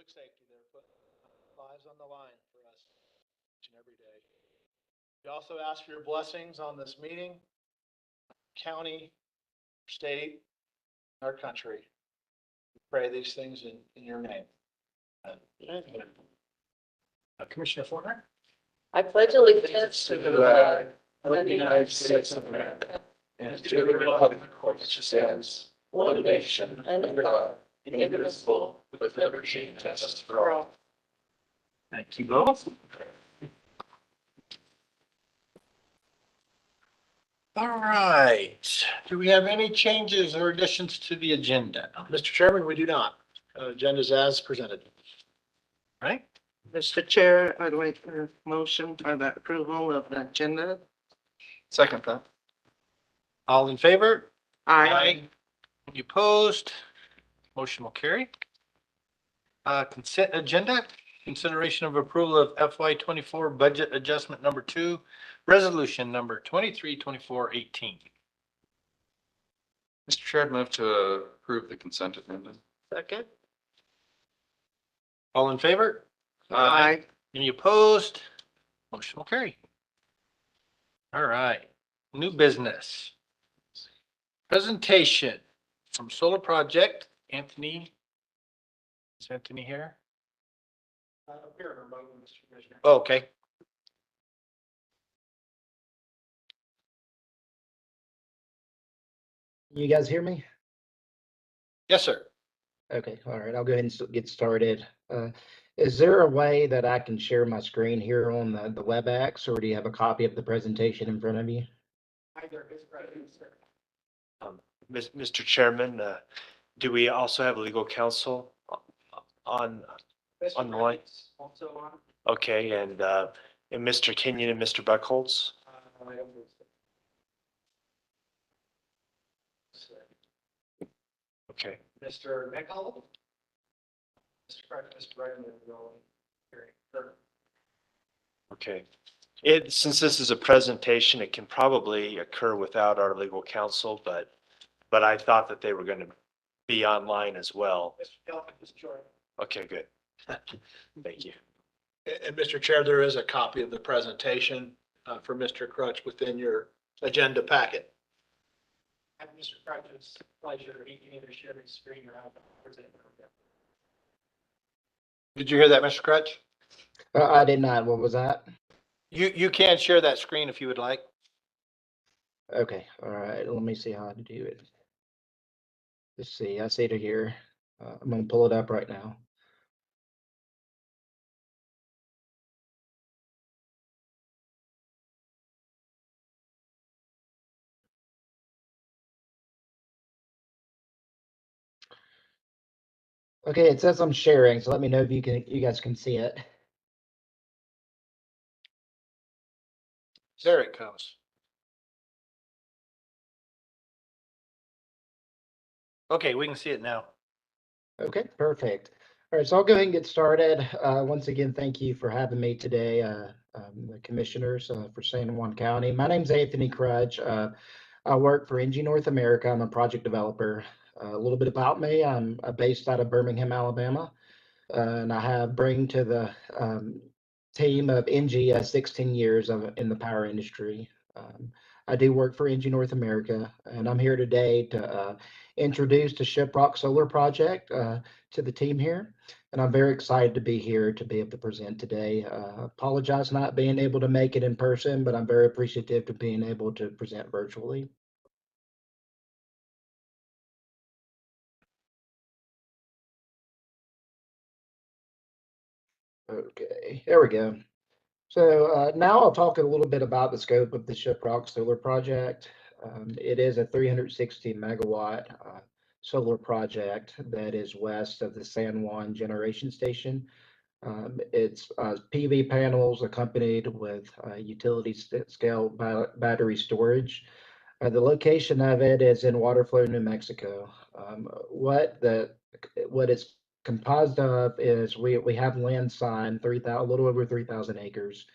public safety. They're putting lives on the line for us each and every day. We also ask for your blessings on this meeting, county, state, our country. We pray these things in your name. Commissioner Fortner? I pledge allegiance to the flag of the United States of America and to the republic for which it stands, one nation, under God, indivisible, with liberty and justice for all. Thank you both. All right. Do we have any changes or additions to the agenda? Mr. Chairman, we do not. Agenda's as presented. Right? Mr. Chair, I'd like a motion for the approval of the agenda. Second that. All in favor? Any opposed? Motion will carry. Consent agenda, consideration of approval of FY24 budget adjustment number 2, resolution number 232418. Mr. Chair, I'd move to approve the consent agenda. Second. All in favor? Aye. Any opposed? Motion will carry. All right. New business. Presentation from Solar Project. Anthony. Is Anthony here? Oh, okay. You guys hear me? Yes, sir. Okay, all right, I'll go ahead and get started. Is there a way that I can share my screen here on the WebEx, or do you have a copy of the presentation in front of you? Mr. Chairman, do we also have legal counsel on the line? Okay, and Mr. Kenyon and Mr. Buckholz? Okay. Mr. Nickel? Mr. Brandon. Okay. Since this is a presentation, it can probably occur without our legal counsel, but I thought that they were going to be online as well. Okay, good. Thank you. And Mr. Chair, there is a copy of the presentation for Mr. Crutch within your agenda packet. At Mr. Crutch's pleasure, he can either share his screen or have it present. Did you hear that, Mr. Crutch? I did not. What was that? You can share that screen if you would like. Okay, all right, let me see how to do it. Let's see, I see it here. I'm gonna pull it up right now. Okay, it says I'm sharing, so let me know if you guys can see it. There it comes. Okay, we can see it now. Okay, perfect. All right, so I'll go ahead and get started. Once again, thank you for having me today, the commissioners for San Juan County. My name's Anthony Crutch. I work for NG North America. I'm a project developer. A little bit about me, I'm based out of Birmingham, Alabama, and I have bring to the team of NG 16 years in the power industry. I do work for NG North America, and I'm here today to introduce the Shiprock Solar Project to the team here. And I'm very excited to be here to be able to present today. Apologize not being able to make it in person, but I'm very appreciative to being able to present virtually. Okay, there we go. So now I'll talk a little bit about the scope of the Shiprock Solar Project. It is a 360 megawatt solar project that is west of the San Juan generation station. It's PV panels accompanied with utility scale battery storage. The location of it is in Waterflow, New Mexico. What it's composed of is we have land signed, a little over 3,000 acres.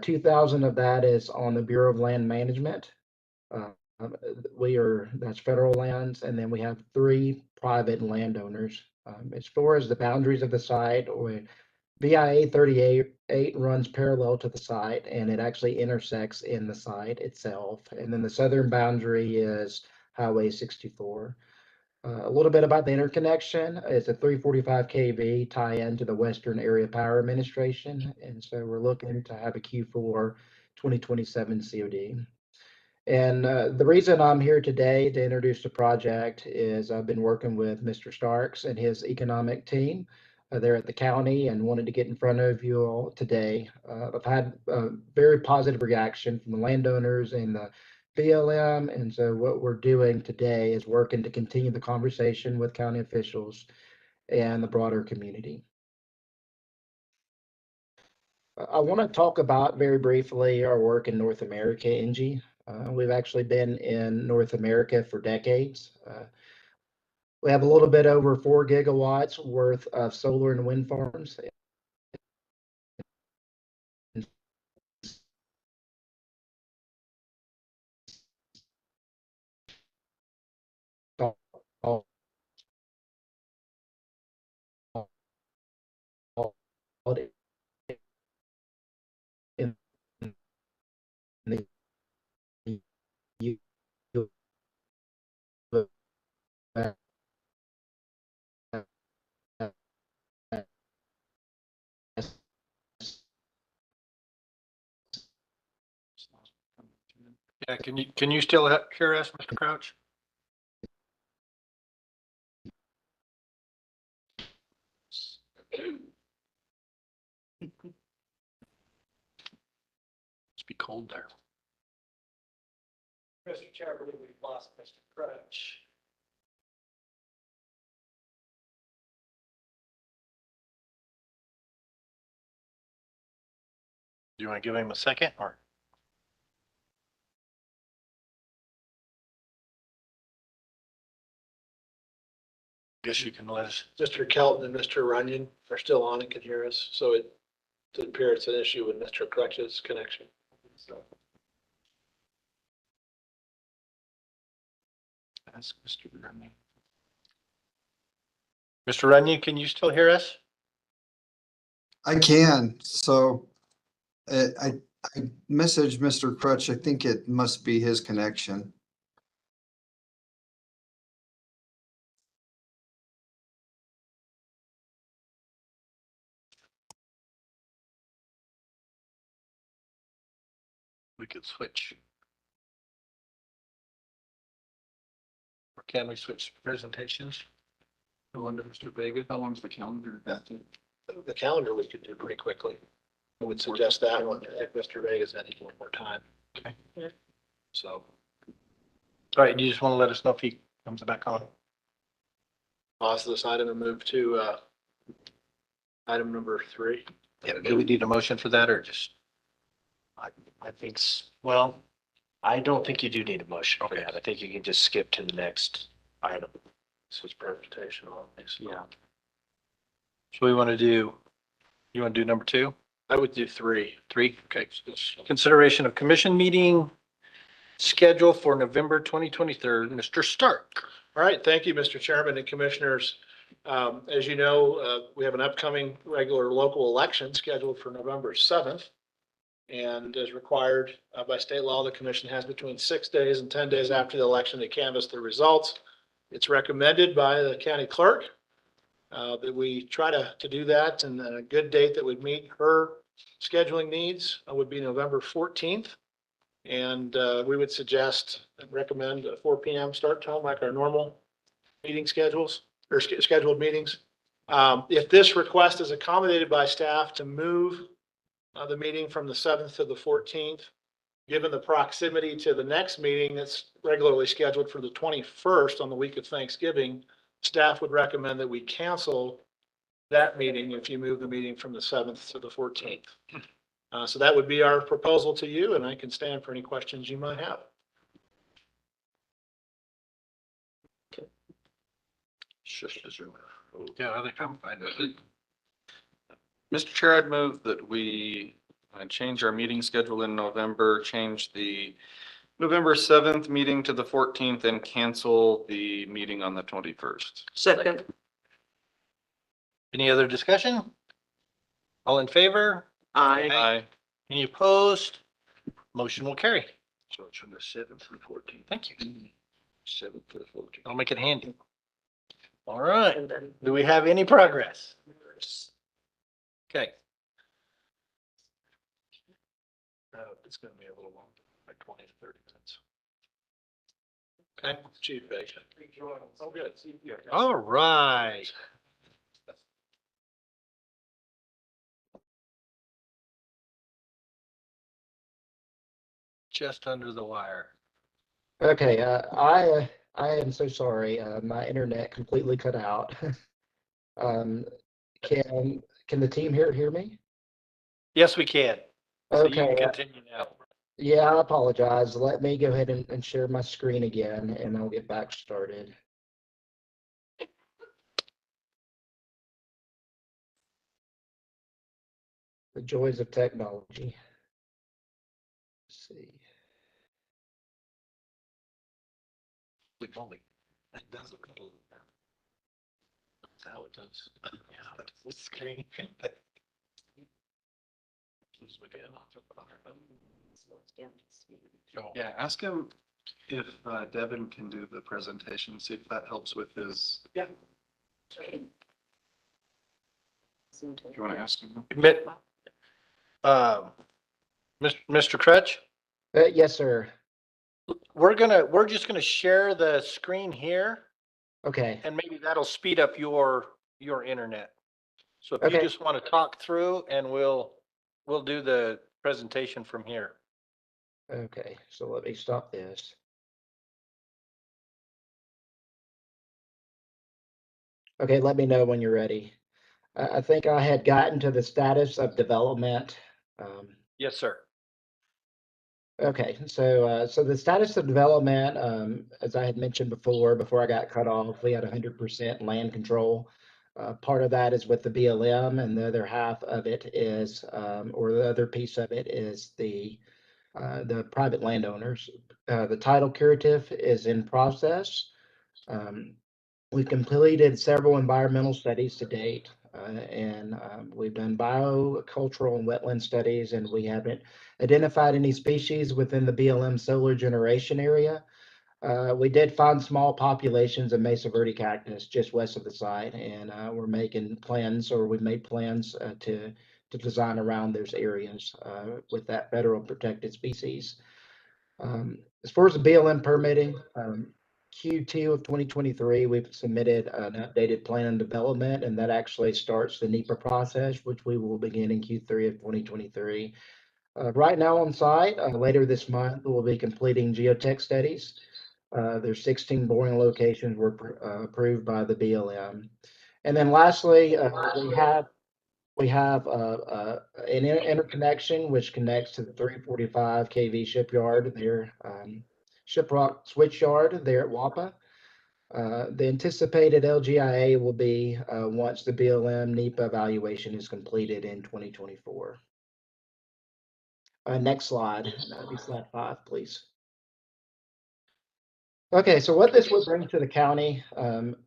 2,000 of that is on the Bureau of Land Management. That's federal lands, and then we have 3 private landowners As far as the boundaries of the site, VIA 38 runs parallel to the site and it actually intersects in the site itself. And then the southern boundary is Highway 64. A little bit about the interconnection. It's a 345 kV tie-in to the Western Area Power Administration. And so we're looking to have a Q4 2027 COD. And the reason I'm here today to introduce the project is I've been working with Mr. Starks and his economic team there at the county and wanted to get in front of you all today. I've had a very positive reaction from the landowners and the BLM. And so what we're doing today is working to continue the conversation with county officials and the broader community. I want to talk about very briefly our work in North America, NG. We've actually been in North America for decades. We have a little bit over 4 gigawatts worth of solar and wind farms. In the Yeah, can you still hear us, Mr. Crouch? Must be cold there. Mr. Chair, I believe we've lost Mr. Crouch. Do you want to give him a second or? Guess you can let us. Mr. Kelton and Mr. Runyon are still on and can hear us, so it appears it's an issue with Mr. Crutch's connection. So. Ask Mr. Runyon. Mr. Runyon, can you still hear us? I can. So I messaged Mr. Crutch. I think it must be his connection. We could switch. Or can we switch presentations? The one to Mr. Vega. How long's the calendar? The calendar we could do pretty quickly. I would suggest that one if Mr. Vega's had one more time. Okay. So. All right, you just want to let us know if he comes back on. Pause this item and move to item number 3. Yeah, do we need a motion for that or just? I think, well, I don't think you do need a motion for Okay. that. I think you can just skip to the next item. This was presentation on this. Yeah. So we want to do, you want to do number 2? I would do 3. 3, okay. Consideration of commission meeting schedule for November 2023, Mr. Stark. All right, thank you, Mr. Chairman and Commissioners. As you know, we have an upcoming regular local election scheduled for November 7th. And as required by state law, the commission has between 6 days and 10 days after the election to canvass the results. It's recommended by the county clerk that we try to do that, and a good date that would meet her scheduling needs would be November 14th. And we would suggest and recommend a 4 p.m. start time like our normal meeting schedules or scheduled meetings. If this request is accommodated by staff to move the meeting from the 7th to the 14th, given the proximity to the next meeting that's regularly scheduled for the 21st on the week of Thanksgiving, staff would recommend that we cancel that meeting if you move the meeting from the 7th to the 14th. So that would be our proposal to you, and I can stand for any questions you might have. Okay. Yeah, I think I'm fine with it. Mr. Chair, I'd move that we change our meeting schedule in November, change the November 7th meeting to the 14th and cancel the meeting on the 21st. Second. Any other discussion? All in favor? Aye. Aye. Any opposed? Motion will carry. So it's from the 7th to the 14th. Thank you. 7th to the 14th. I'll make it handy. All right. And then Do we have any progress? Okay. It's gonna be a little longer, like 20 to 30 minutes. Okay. Chief, oh, good. All right. Just under the wire. Okay, I am so sorry. My internet completely cut out. Um, can the team here hear me? Yes, we can. So you Okay, can continue now. yeah, I apologize. Let me go ahead and share my screen again, and I'll get back started. The joys of technology. Let's see. We've only, that does look a little. That's how it does. Yeah, the screen. Yeah, ask him if Devin can do the presentation, see if that helps with his. Yeah. Do you want to ask him? Mr. Crutch, Yes, sir. we're just gonna share the screen here, Okay, and maybe that'll speed up your internet. So if you Okay. just want to talk through, and we'll do the presentation from here. okay. So let me stop this. Okay, let me know when you're ready. I think I had gotten to the status of development. Yes, sir. Okay, so the status of development, as I had mentioned before I got cut off, we had 100% land control. Part of that is with the BLM, and the other half of it is, or the other piece of it is the private landowners. The title curative is in process. Um, we've completed several environmental studies to date, and we've done biocultural and wetland studies, and we haven't identified any species within the BLM solar generation area. We did find small populations of Mesa Verde cactus just west of the site, and we're making plans, or we've made plans to design around those areas with that federal protected species. As far as the BLM permitting, Q2 of 2023, we've submitted an updated plan and development, and that actually starts the NEPA process, which we will begin in Q3 of 2023. Right now on site, later this month, we'll be completing geotech studies. There's 16 boring locations were approved by the BLM. And then lastly, we have an interconnection which connects to the 345 kV shipyard there, Shiprock Switch Yard there at WAPA. The anticipated LGIA will be once the BLM NEPA evaluation is completed in 2024. Next slide, that'd be slide 5, please. Okay, so what this would bring to the county,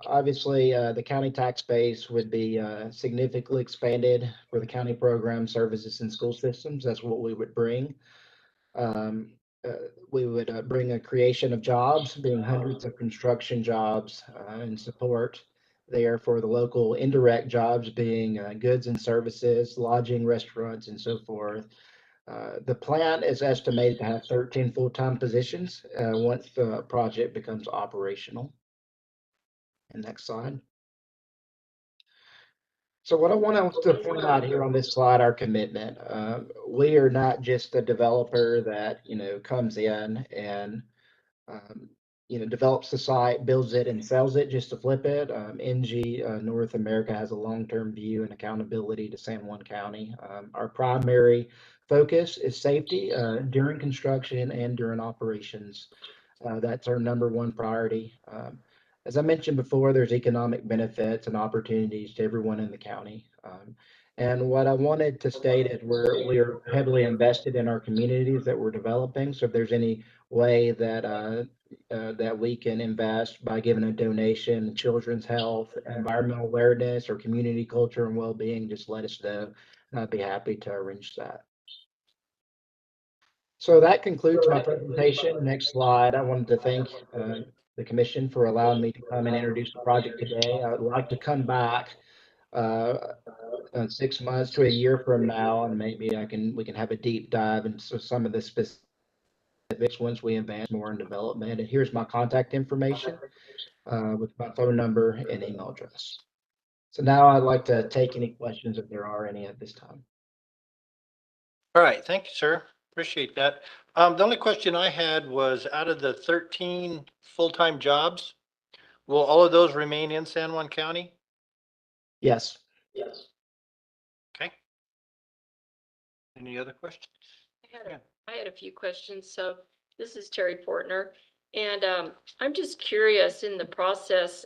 obviously, the county tax base would be significantly expanded for the county program services and school systems. That's what we would bring. We would bring a creation of jobs, being hundreds of construction jobs and support there for the local indirect jobs being goods and services, lodging, restaurants, and so forth. The plan is estimated to have 13 full-time positions once the project becomes operational. And next slide. So what I want to point out here on this slide, our commitment. We are not just a developer that, comes in and, develops the site, builds it and sells it just to flip it. NG North America has a long-term view and accountability to San Juan County. Our primary focus is safety during construction and during operations. That's our number one priority. As I mentioned before, there's economic benefits and opportunities to everyone in the county. And what I wanted to state is we're heavily invested in our communities that we're developing. So if there's any way that that we can invest by giving a donation in children's health, environmental awareness, or community culture and well-being, just let us know. And I'd be happy to arrange that. So that concludes my presentation. Next slide. I wanted to thank the commission for allowing me to come and introduce the project today. I would like to come back 6 months to a year from now, and maybe we can have a deep dive into some of the specifics once we advance more in development. And here's my contact information with my phone number and email address. So now I'd like to take any questions if there are any at this time. All right, thank you, sir. Appreciate that. The only question I had was out of the 13 full-time jobs, will all of those remain in San Juan County? Yes. Okay. Any other questions? I had a few questions. So this is Terry Portner, and I'm just curious in the process.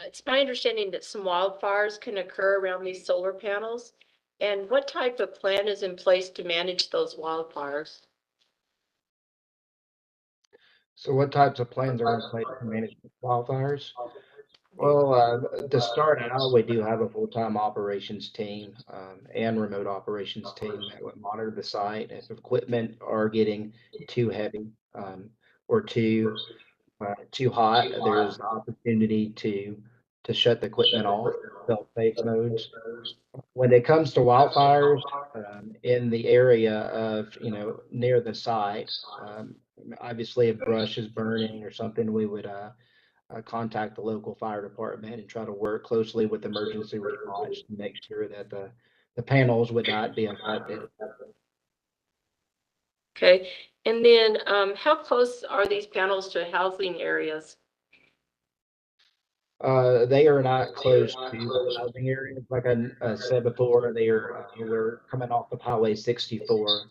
It's my understanding that some wildfires can occur around these solar panels. And what type of plan is in place to manage those wildfires? So what types of plans are in place to manage wildfires? Well, to start out, we do have a full-time operations team and remote operations team that would monitor the site. If equipment are getting too heavy or too hot, there's the opportunity to shut the equipment off, self-safe modes. When it comes to wildfires in the area of, near the site, obviously if brush is burning or something, we would contact the local fire department and try to work closely with emergency response to make sure that the panels would not be affected. Okay, and then how close are these panels to housing areas? They are not close to the housing areas. Like I said before, we're coming off of Highway 64.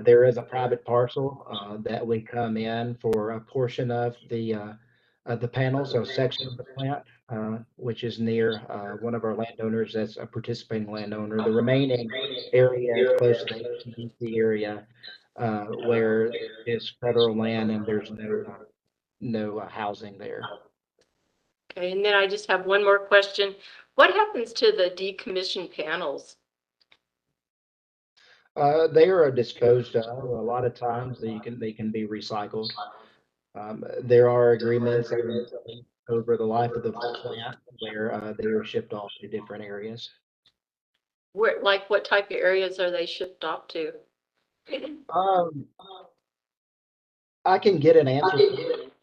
There is a private parcel that we come in for a portion of the panels, so a section of the plant, which is near one of our landowners that's a participating landowner. The remaining area is close to the HTDC area where it's federal land and there's no housing there. Okay, and then I just have one more question. What happens to the decommissioned panels? They are disposed of. A lot of times they can be recycled. There are agreements that are in place over the life of the plant where they are shipped off to different areas. Where, like, what type of areas are they shipped off to? Um, I can get an answer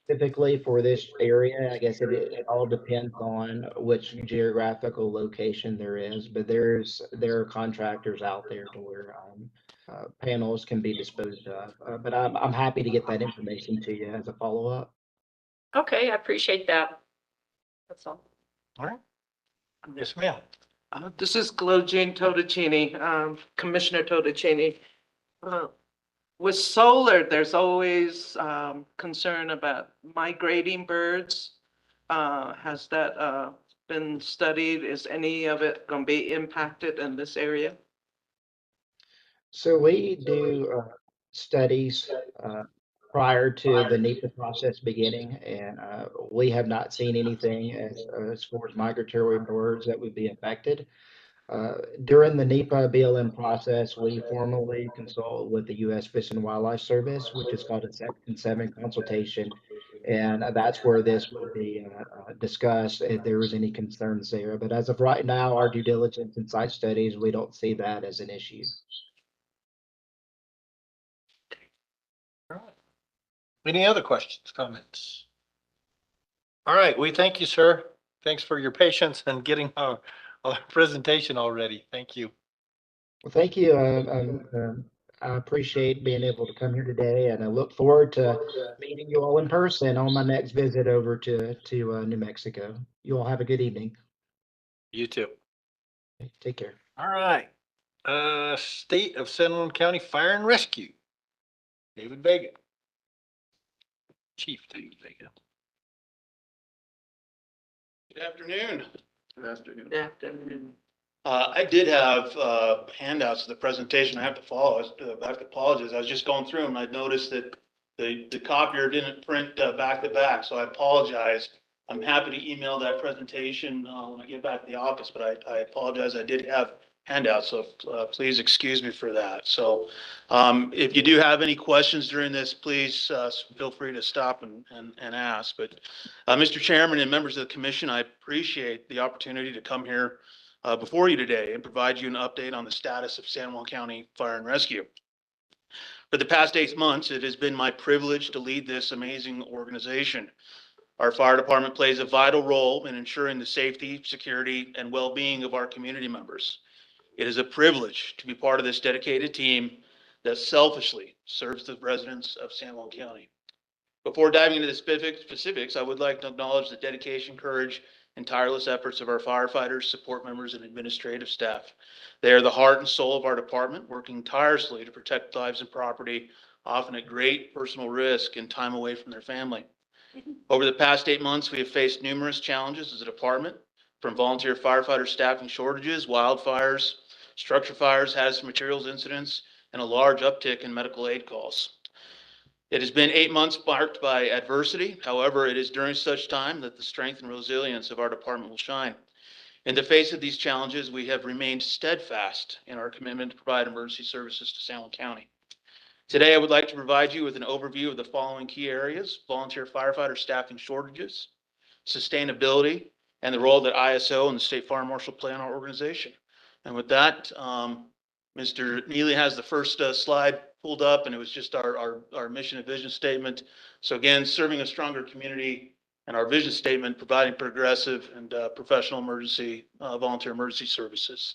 specifically for this area. I guess it all depends on which geographical location there is, but there are contractors out there to where panels can be disposed of. But I'm happy to get that information to you as a follow-up. Okay, I appreciate that. That's all. All right. Yes, ma'am. This is Jane Totticini, Commissioner Totticini. With solar, there's always concern about migrating birds. Has that been studied? Is any of it going to be impacted in this area? So we do studies prior to the NEPA process beginning, and we have not seen anything as far as migratory birds that would be affected. During the NEPA BLM process, we formally consult with the U.S. Fish and Wildlife Service, which is called a Section 7 consultation. And that's where this would be discussed if there was any concerns there. But as of right now, our due diligence and site studies, we don't see that as an issue. All right. Any other questions, comments? All right, we thank you, sir. Thanks for your patience and getting our presentation already. Thank you. Well, thank you. I appreciate being able to come here today, and I look forward to meeting you all in person on my next visit over to New Mexico. You all have a good evening. You too. Take care. All right. State of San Juan County Fire and Rescue. David Vega. Chief David Vega. Good afternoon. Good afternoon. I did have handouts of the presentation. I have to apologize. I was just going through them. I noticed that the copier didn't print back to back, so I apologize. I'm happy to email that presentation when I get back to the office, but I apologize. I did have handouts, so please excuse me for that. So if you do have any questions during this, please feel free to stop and ask. But Mr. Chairman and members of the commission, I appreciate the opportunity to come here before you today and provide you an update on the status of San Juan County Fire and Rescue. For the past 8 months, it has been my privilege to lead this amazing organization. Our fire department plays a vital role in ensuring the safety, security, and well-being of our community members. It is a privilege to be part of this dedicated team that selfishly serves the residents of San Juan County. Before diving into the specifics, I would like to acknowledge the dedication, courage, and tireless efforts of our firefighters, support members, and administrative staff. They are the heart and soul of our department, working tirelessly to protect lives and property, often at great personal risk and time away from their family. Over the past 8 months, we have faced numerous challenges as a department, from volunteer firefighter staffing shortages, wildfires, structure fires, hazardous materials incidents, and a large uptick in medical aid calls. It has been 8 months marked by adversity. However, it is during such time that the strength and resilience of our department will shine. In the face of these challenges, we have remained steadfast in our commitment to provide emergency services to San Juan County. Today, I would like to provide you with an overview of the following key areas: volunteer firefighter staffing shortages, sustainability, and the role that ISO and the State Fire Marshal play in our organization. And with that, Mr. Neely has the first slide pulled up, and it was just our mission and vision statement. So again, serving a stronger community, and our vision statement, providing progressive and professional volunteer emergency services.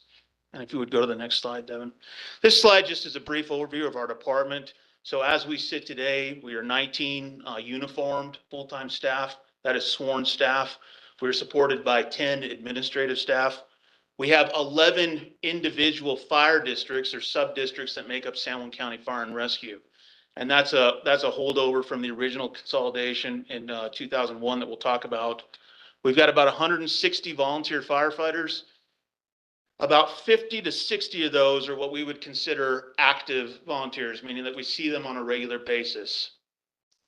And if you would go to the next slide, Devin. This slide just is a brief overview of our department. So as we sit today, we are 19 uniformed full-time staff. That is sworn staff. We're supported by 10 administrative staff. We have 11 individual fire districts or sub-districts that make up San Juan County Fire and Rescue. And that's a holdover from the original consolidation in 2001 that we'll talk about. We've got about 160 volunteer firefighters. About 50 to 60 of those are what we would consider active volunteers, meaning that we see them on a regular basis.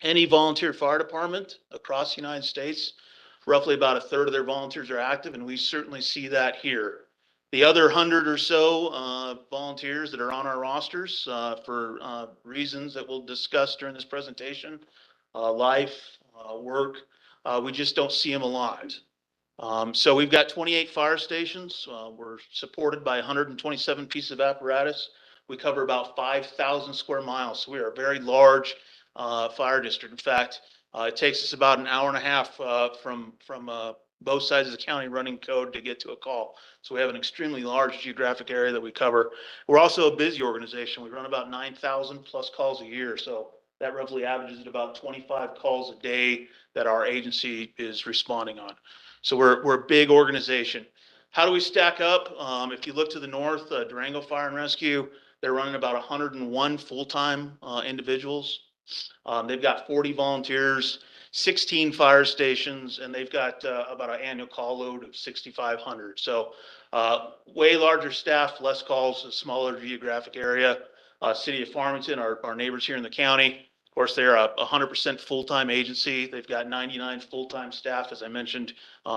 Any volunteer fire department across the United States, roughly about a third of their volunteers are active, and we certainly see that here. The other 100 or so volunteers that are on our rosters for reasons that we'll discuss during this presentation, life, work, we just don't see them a lot. So we've got 28 fire stations. We're supported by 127 pieces of apparatus. We cover about 5,000 square miles. So we are a very large fire district. In fact, it takes us about an hour and a half from both sides of the county running code to get to a call. So we have an extremely large geographic area that we cover. We're also a busy organization. We run about 9,000 plus calls a year. So that roughly averages at about 25 calls a day that our agency is responding on. So we're a big organization. How do we stack up? If you look to the north, Durango Fire and Rescue, they're running about 101 full-time individuals. They've got 40 volunteers, 16 fire stations, and they've got about an annual call load of 6,500. So way larger staff, less calls, a smaller geographic area. City of Farmington, our neighbors here in the county. Of course, they're a 100% full-time agency. They've got 99 full-time staff. As I mentioned,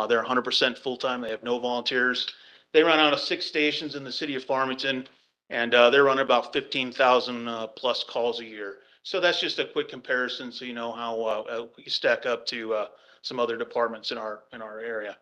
they're 100% full-time. They have no volunteers. They run out of 6 stations in the city of Farmington, and they're running about 15,000 plus calls a year. So that's just a quick comparison, so you know how we stack up to some other departments in our area.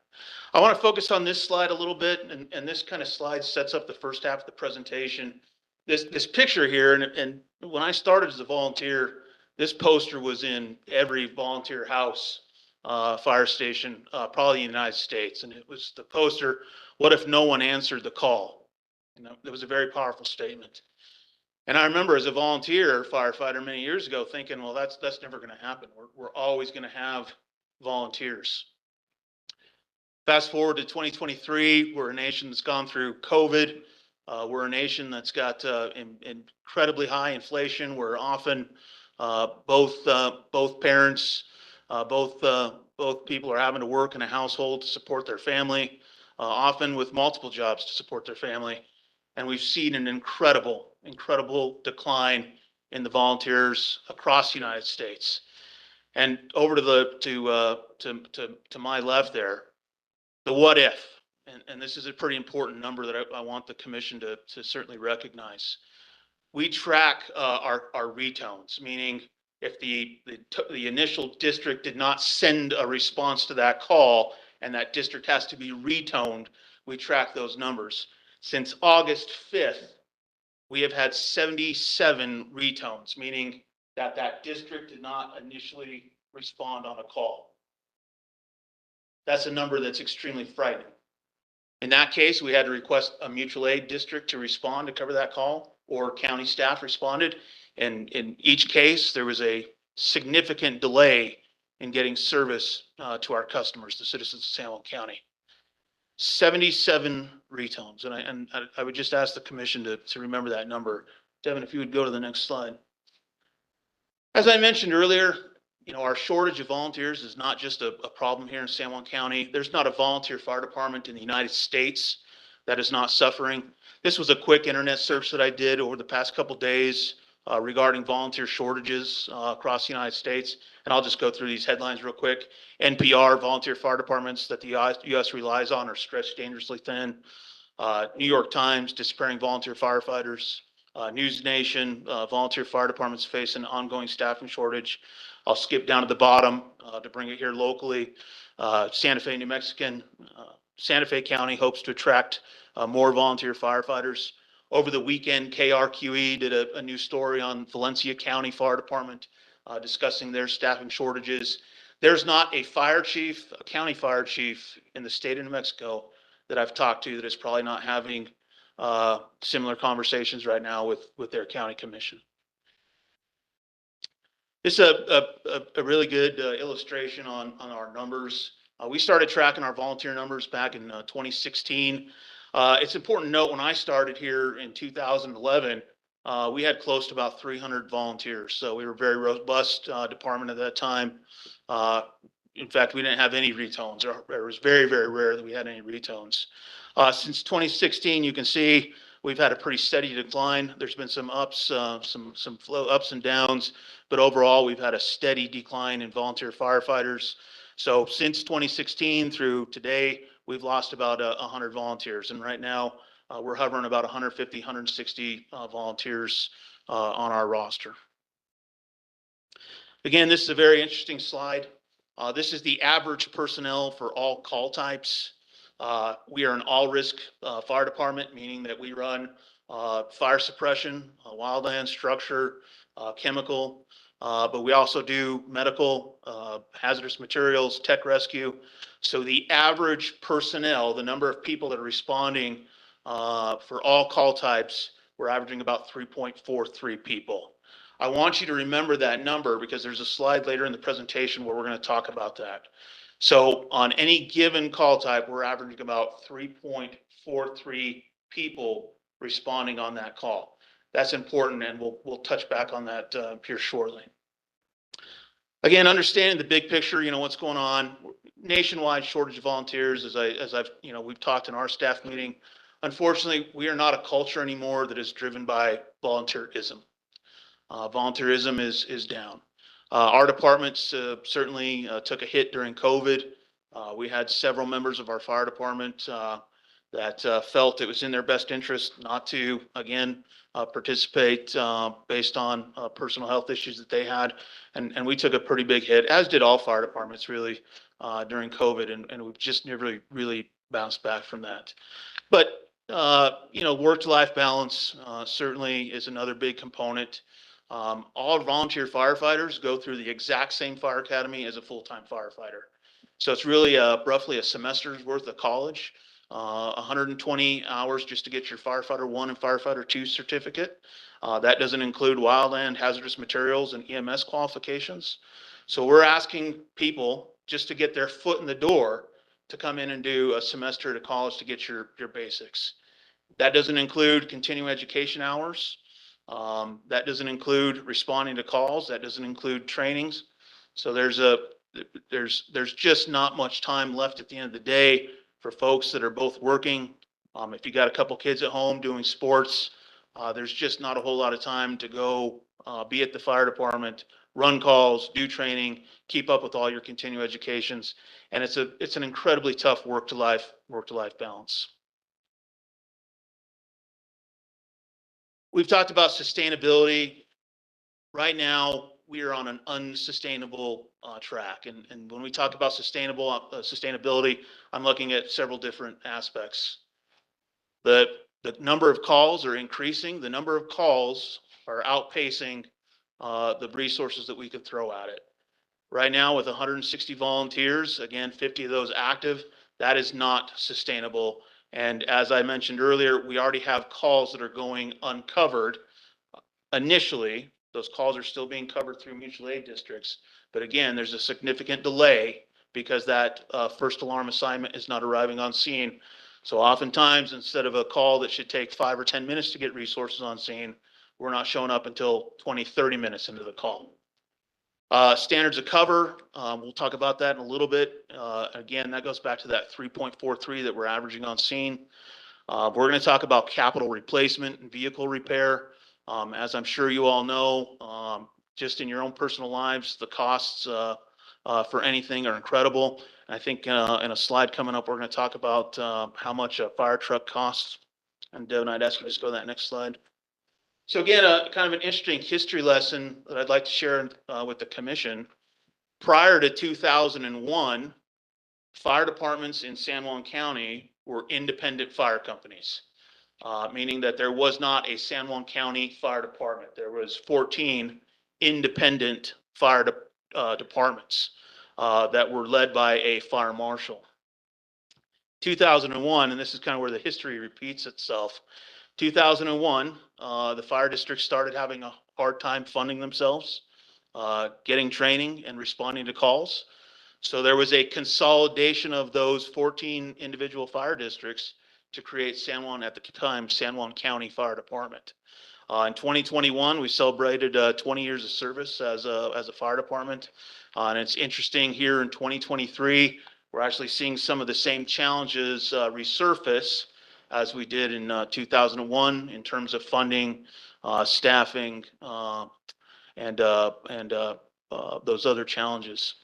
I want to focus on this slide a little bit, and this kind of slide sets up the first half of the presentation. This picture here, and when I started as a volunteer, this poster was in every volunteer house, fire station, probably in the United States. And it was the poster, "What if no one answered the call?" You know, that was a very powerful statement. And I remember as a volunteer firefighter many years ago thinking, well, that's never going to happen. We're always going to have volunteers. Fast forward to 2023, we're a nation that's gone through COVID. We're a nation that's got incredibly high inflation. We're often both parents, both people are having to work in a household to support their family, often with multiple jobs to support their family. And we've seen an incredible decline in the volunteers across the United States. And over to to my left there, the what if, and this is a pretty important number that I want the commission to certainly recognize. We track our retones, meaning if the initial district did not send a response to that call and that district has to be retoned, we track those numbers. Since August 5th, we have had 77 retones, meaning that that district did not initially respond on a call. That's a number that's extremely frightening. In that case, we had to request a mutual aid district to respond to cover that call, or county staff responded. And in each case, there was a significant delay in getting service to our customers, the citizens of San Juan County. 77 retones. And I would just ask the commission to remember that number. Devin, if you would go to the next slide. As I mentioned earlier, our shortage of volunteers is not just a problem here in San Juan County. There's not a volunteer fire department in the United States that is not suffering. This was a quick internet search that I did over the past couple days regarding volunteer shortages across the United States. And I'll just go through these headlines real quick. NPR, volunteer fire departments that the U.S. relies on are stretched dangerously thin. New York Times, disappearing volunteer firefighters. News Nation, volunteer fire departments face an ongoing staffing shortage. I'll skip down to the bottom to bring it here locally. Santa Fe, New Mexican, Santa Fe County hopes to attract more volunteer firefighters. Over the weekend, KRQE did a new story on Valencia County Fire Department discussing their staffing shortages. There's not a fire chief, a county fire chief in the state of New Mexico that I've talked to that is probably not having similar conversations right now with their county commission. This is a really good illustration on our numbers. We started tracking our volunteer numbers back in 2016. It's important to note when I started here in 2011, we had close to about 300 volunteers. So we were a very robust department at that time. In fact, we didn't have any retones. It was very, very rare that we had any retones. Since 2016, you can see we've had a pretty steady decline. There's been some ups, some flow ups and downs, but overall we've had a steady decline in volunteer firefighters. So since 2016 through today, we've lost about 100 volunteers. And right now we're hovering about 150, 160 volunteers on our roster. Again, this is a very interesting slide. This is the average personnel for all call types. We are an all-risk fire department, meaning that we run fire suppression, wildland, structure, chemical, but we also do medical, hazardous materials, tech rescue. So the average personnel, the number of people that are responding for all call types, we're averaging about 3.43 people. I want you to remember that number because there's a slide later in the presentation where we're going to talk about that. So on any given call type, we're averaging about 3.43 people responding on that call. That's important, and we'll touch back on that here shortly. Again, understanding the big picture, what's going on. Nationwide shortage of volunteers, as I've we've talked in our staff meeting. Unfortunately, we are not a culture anymore that is driven by volunteerism. Volunteerism is down. Our departments certainly took a hit during COVID. We had several members of our fire department that felt it was in their best interest not to, again, participate based on personal health issues that they had. And we took a pretty big hit, as did all fire departments really during COVID. And we've just never really bounced back from that. But, work-to-life balance certainly is another big component. All volunteer firefighters go through the exact same fire academy as a full-time firefighter. So it's really roughly a semester's worth of college, 120 hours just to get your firefighter 1 and firefighter 2 certificate. That doesn't include wildland, hazardous materials, and EMS qualifications. So we're asking people just to get their foot in the door to come in and do a semester at college to get your basics. That doesn't include continuing education hours. That doesn't include responding to calls. That doesn't include trainings. So there's just not much time left at the end of the day for folks that are both working. If you got a couple kids at home doing sports, there's just not a whole lot of time to go be at the fire department, run calls, do training, keep up with all your continuing educations. And it's an incredibly tough work to life balance. We've talked about sustainability. Right now, we are on an unsustainable track. And when we talk about sustainability, I'm looking at several different aspects. The number of calls are increasing. The number of calls are outpacing the resources that we could throw at it. Right now, with 160 volunteers, again, 50 of those active, that is not sustainable. And as I mentioned earlier, we already have calls that are going uncovered. Initially, those calls are still being covered through mutual aid districts. But again, there's a significant delay because that first alarm assignment is not arriving on scene. So oftentimes, instead of a call that should take 5 or 10 minutes to get resources on scene, we're not showing up until 20, 30 minutes into the call. Standards of cover, we'll talk about that in a little bit. Again, that goes back to that 3.43 that we're averaging on scene. We're going to talk about capital replacement and vehicle repair. As I'm sure you all know, just in your own personal lives, the costs for anything are incredible. And I think in a slide coming up, we're going to talk about how much a fire truck costs. And Devin, I'd ask you to just go to that next slide. So again, kind of an interesting history lesson that I'd like to share with the commission. Prior to 2001, fire departments in San Juan County were independent fire companies, meaning that there was not a San Juan County fire department. There was 14 independent fire departments that were led by a fire marshal. 2001, and this is kind of where the history repeats itself. 2001, the fire district started having a hard time funding themselves, getting training and responding to calls. So there was a consolidation of those 14 individual fire districts to create San Juan, at the time, San Juan County Fire Department. In 2021, we celebrated 20 years of service as a fire department. And it's interesting here in 2023, we're actually seeing some of the same challenges resurface as we did in 2001 in terms of funding, staffing, and those other challenges.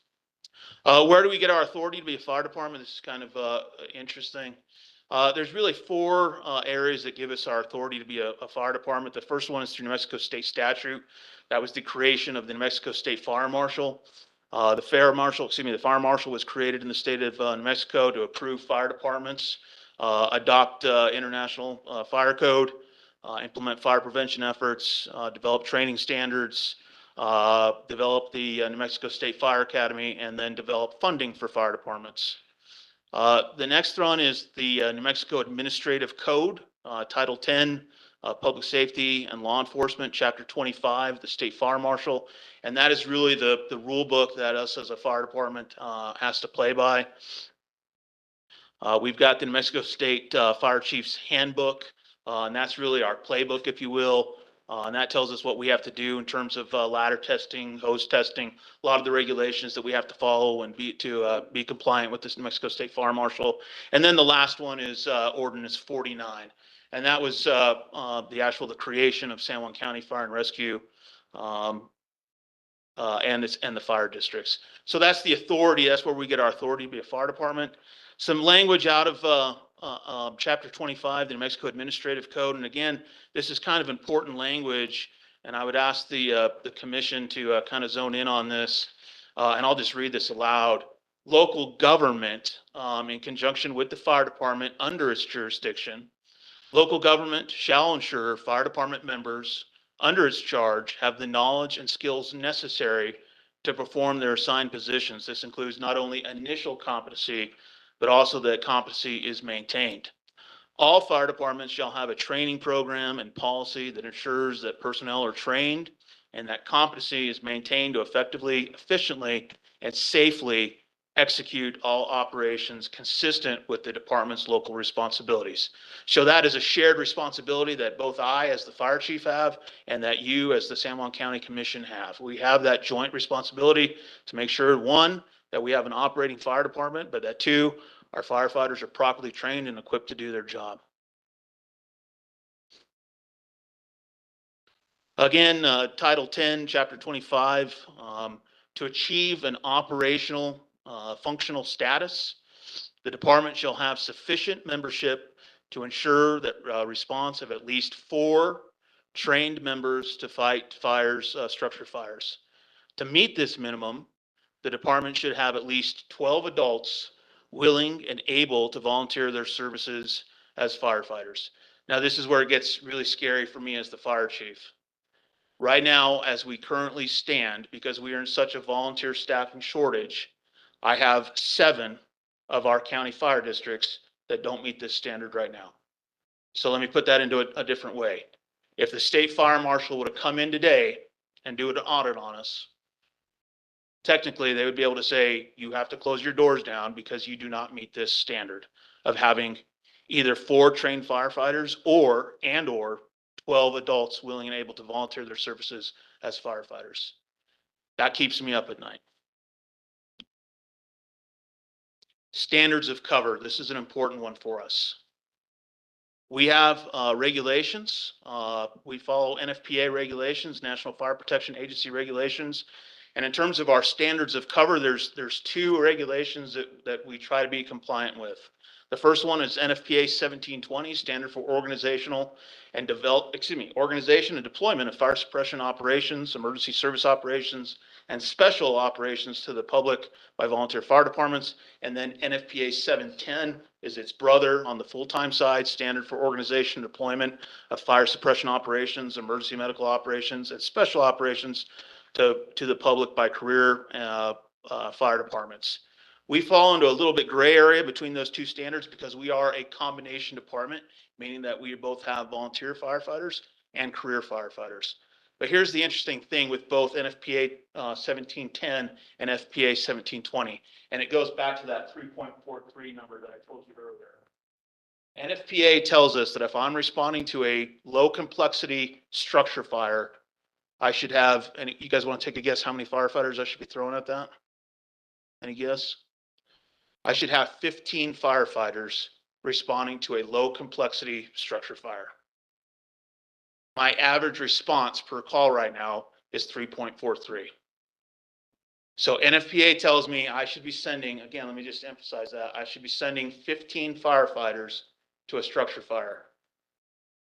Where do we get our authority to be a fire department? This is kind of interesting. There's really 4 areas that give us our authority to be a fire department. The first one is through New Mexico State statute. That was the creation of the New Mexico State Fire Marshal. The fire marshal was created in the state of New Mexico to approve fire departments, adopt international fire code, implement fire prevention efforts, develop training standards, develop the New Mexico State Fire Academy, and then develop funding for fire departments. The next one is the New Mexico Administrative Code, Title 10, Public Safety and Law Enforcement, Chapter 25, the State Fire Marshal. And that is really the rule book that us as a fire department has to play by. We've got the New Mexico State Fire Chief's Handbook, and that's really our playbook, if you will. And that tells us what we have to do in terms of ladder testing, hose testing, a lot of the regulations that we have to follow and be compliant with this New Mexico State Fire Marshal. And then the last one is Ordinance 49. And that was the creation of San Juan County Fire and Rescue and the fire districts. So that's the authority. That's where we get our authority to be a fire department. Some language out of Chapter 25, the New Mexico Administrative Code. And again, this is kind of important language, and I would ask the commission to kind of zone in on this. And I'll just read this aloud. Local government, in conjunction with the fire department under its jurisdiction, local government shall ensure fire department members under its charge have the knowledge and skills necessary to perform their assigned positions. This includes not only initial competency, but also that competency is maintained. All fire departments shall have a training program and policy that ensures that personnel are trained and that competency is maintained to effectively, efficiently, and safely execute all operations consistent with the department's local responsibilities. So that is a shared responsibility that both I as the fire chief have and that you as the San Juan County Commission have. We have that joint responsibility to make sure, 1, that we have an operating fire department, but that 2, our firefighters are properly trained and equipped to do their job. Again, Title 10, Chapter 25, to achieve an operational, functional status, the department shall have sufficient membership to ensure that response of at least 4 trained members to fight fires, structure fires. To meet this minimum, the department should have at least 12 adults willing and able to volunteer their services as firefighters. Now, this is where it gets really scary for me as the fire chief. Right now, as we currently stand, because we are in such a volunteer staffing shortage, I have 7 of our county fire districts that don't meet this standard right now. So let me put that into a different way. If the state fire marshal would have come in today and do an audit on us, technically they would be able to say, you have to close your doors down because you do not meet this standard of having either 4 trained firefighters or 12 adults willing and able to volunteer their services as firefighters. That keeps me up at night. Standards of cover. This is an important one for us. We have regulations. We follow NFPA regulations, National Fire Protection Agency regulations. And in terms of our standards of cover, there's 2 regulations that we try to be compliant with. The first one is NFPA 1720, Standard for Organization and Deployment of Fire Suppression Operations, Emergency Service Operations, and Special Operations to the public by volunteer fire departments. And then NFPA 710 is its brother on the full-time side, Standard for Organization and Deployment of Fire Suppression Operations, Emergency Medical Operations, and Special Operations to the public by career fire departments. We fall into a little bit gray area between those 2 standards because we are a combination department, meaning that we both have volunteer firefighters and career firefighters. But here's the interesting thing with both NFPA 1710 and FPA 1720, and it goes back to that 3.43 number that I told you earlier. NFPA tells us that if I'm responding to a low complexity structure fire, I should have, and you guys want to take a guess how many firefighters I should be throwing at that? Any guess? I should have 15 firefighters responding to a low complexity structure fire. My average response per call right now is 3.43. So NFPA tells me I should be sending, again, let me just emphasize that, I should be sending 15 firefighters to a structure fire.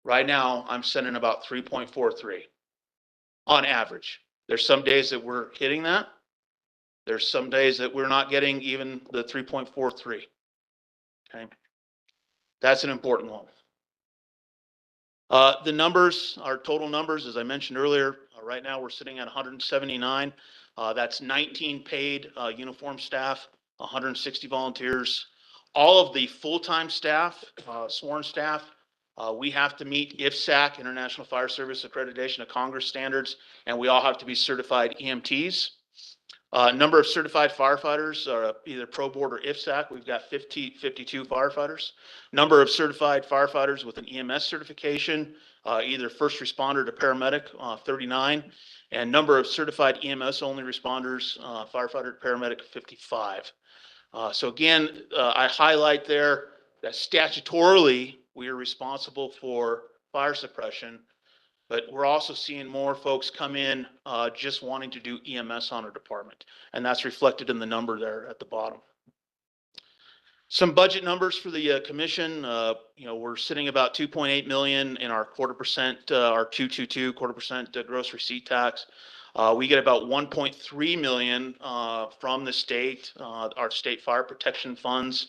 Right now, I'm sending about 3.43 on average. There's some days that we're hitting that. There's some days that we're not getting even the 3.43. Okay. That's an important one. The numbers, our total numbers, as I mentioned earlier, right now we're sitting at 179. That's 19 paid uniform staff, 160 volunteers. All of the full-time staff, sworn staff, we have to meet IFSAC, International Fire Service Accreditation of Congress standards, and we all have to be certified EMTs. Number of certified firefighters are either pro board or IFSAC. We've got 52 firefighters. Number of certified firefighters with an EMS certification, either first responder to paramedic, 39. And number of certified EMS only responders, firefighter to paramedic, 55. So again, I highlight there that statutorily we are responsible for fire suppression, but we're also seeing more folks come in just wanting to do EMS on our department. And that's reflected in the number there at the bottom. Some budget numbers for the commission. We're sitting about 2.8 million in our 0.25%, our 222 0.25% gross receipt tax. We get about 1.3 million from the state, our state fire protection funds.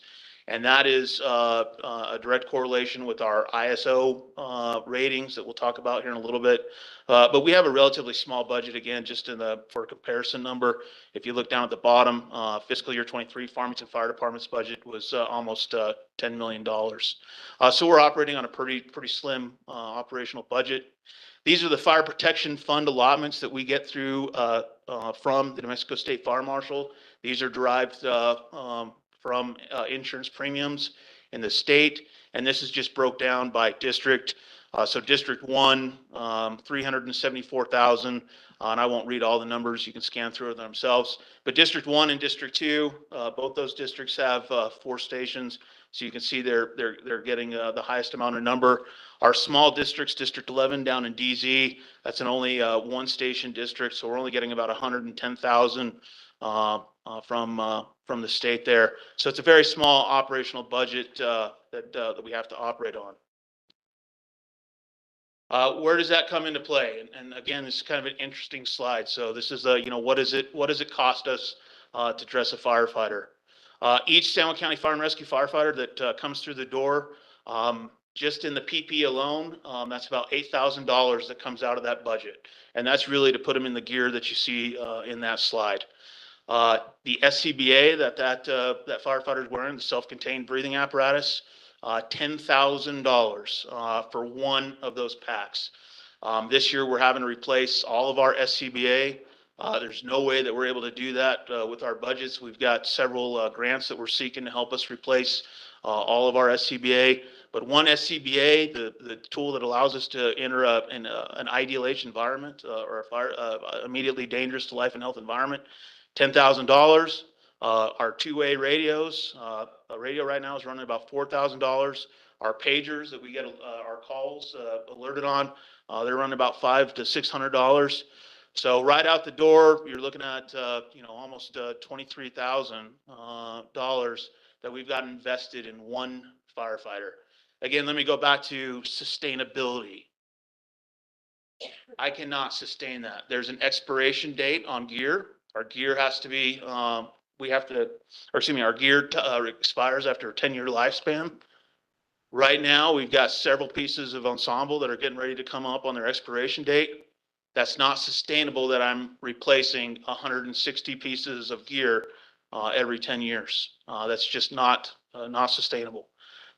And that is a direct correlation with our ISO ratings that we'll talk about here in a little bit. But we have a relatively small budget, again, just for a comparison number. If you look down at the bottom, fiscal year 23, Farmington Fire Department's budget was almost $10 million. So we're operating on a pretty slim operational budget. These are the fire protection fund allotments that we get through from the New Mexico State Fire Marshal. These are derived from insurance premiums in the state. And this is just broke down by district. So District 1, 374,000, and I won't read all the numbers. You can scan through them themselves. But District 1 and District 2, both those districts have 4 stations. So you can see they're getting the highest amount of number. Our small districts, District 11 down in DZ, that's an only 1 station district, so we're only getting about 110,000 from the state there. So it's a very small operational budget that we have to operate on. Where does that come into play? And again, this is kind of an interesting slide. So this is what does it cost us to dress a firefighter? Each San Juan County Fire and Rescue firefighter that comes through the door, just in the PP alone, that's about $8,000 that comes out of that budget. And that's really to put them in the gear that you see in that slide. The SCBA that firefighter is wearing, the self-contained breathing apparatus, $10,000 for one of those packs. This year, we're having to replace all of our SCBA. There's no way that we're able to do that with our budgets. We've got several grants that we're seeking to help us replace all of our SCBA. But one SCBA, the tool that allows us to enter an IDLH environment or a fire immediately dangerous to life and health environment, $10,000. Our two-way radios, a radio right now is running about $4,000. Our pagers that we get our calls alerted on, they're running about $500 to $600. So right out the door, you're looking at almost $23,000 that we've got invested in one firefighter. Again, let me go back to sustainability. I cannot sustain that. There's an expiration date on gear. Our gear has to be, our gear expires after a 10-year lifespan. Right now, we've got several pieces of ensemble that are getting ready to come up on their expiration date. That's not sustainable that I'm replacing 160 pieces of gear every 10 years. That's just not sustainable.